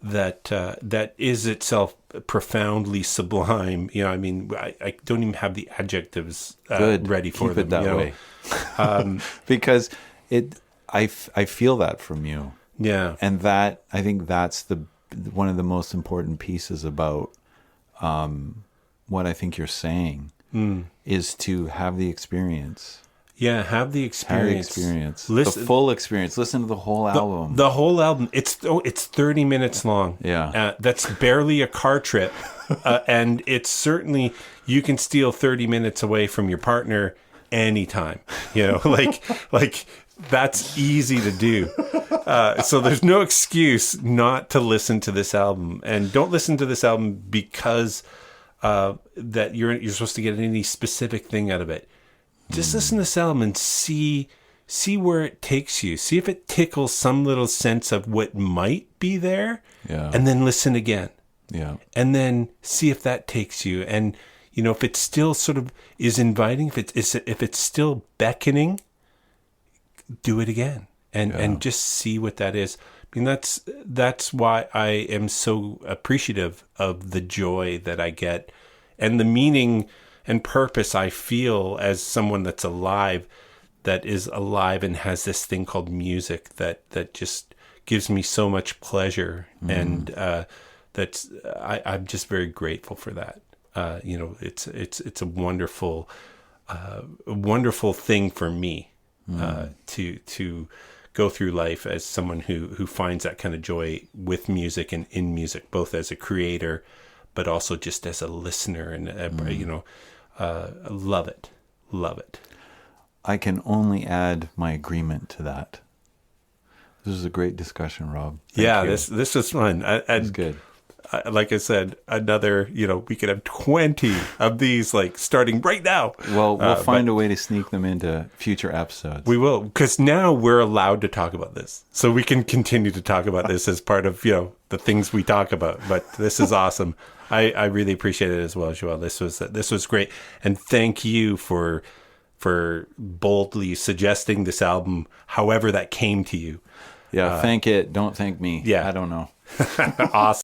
that is itself profoundly sublime. I don't even have the adjectives ready for them. Keep it that way. Because I feel that from you. Yeah. And that, I think that's one of the most important pieces about what I think you're saying is to have the experience. Yeah, have the experience. Listen, the full experience. Listen to the whole album. The whole album. It's 30 minutes long. Yeah. That's barely a car trip. And it's certainly, you can steal 30 minutes away from your partner anytime. Like that's easy to do. So there's no excuse not to listen to this album. And don't listen to this album because that you're supposed to get any specific thing out of it. Just listen to this album and see where it takes you. See if it tickles some little sense of what might be there. Yeah. And then listen again. Yeah. And then see if that takes you. And if it still sort of is inviting, if it's still beckoning, do it again. And just see what that is. I mean, that's why I am so appreciative of the joy that I get and the meaning and purpose I feel as someone that's alive, that is alive and has this thing called music that just gives me so much pleasure. And I'm just very grateful for that. It's a wonderful thing for me to go through life as someone who finds that kind of joy with music and in music, both as a creator, but also just as a listener. And love it. I can only add my agreement to that. This was a great discussion, Rob. Thank you. This was fun. It was good. Like I said, another, we could have 20 of these, like, starting right now. Well, we'll find a way to sneak them into future episodes. We will, because now we're allowed to talk about this. So we can continue to talk about this as part of, the things we talk about. But this is awesome. I really appreciate it as well, Joël. This was great. And thank you for boldly suggesting this album, however that came to you. Yeah, thank it. Don't thank me. Yeah. I don't know. Awesome.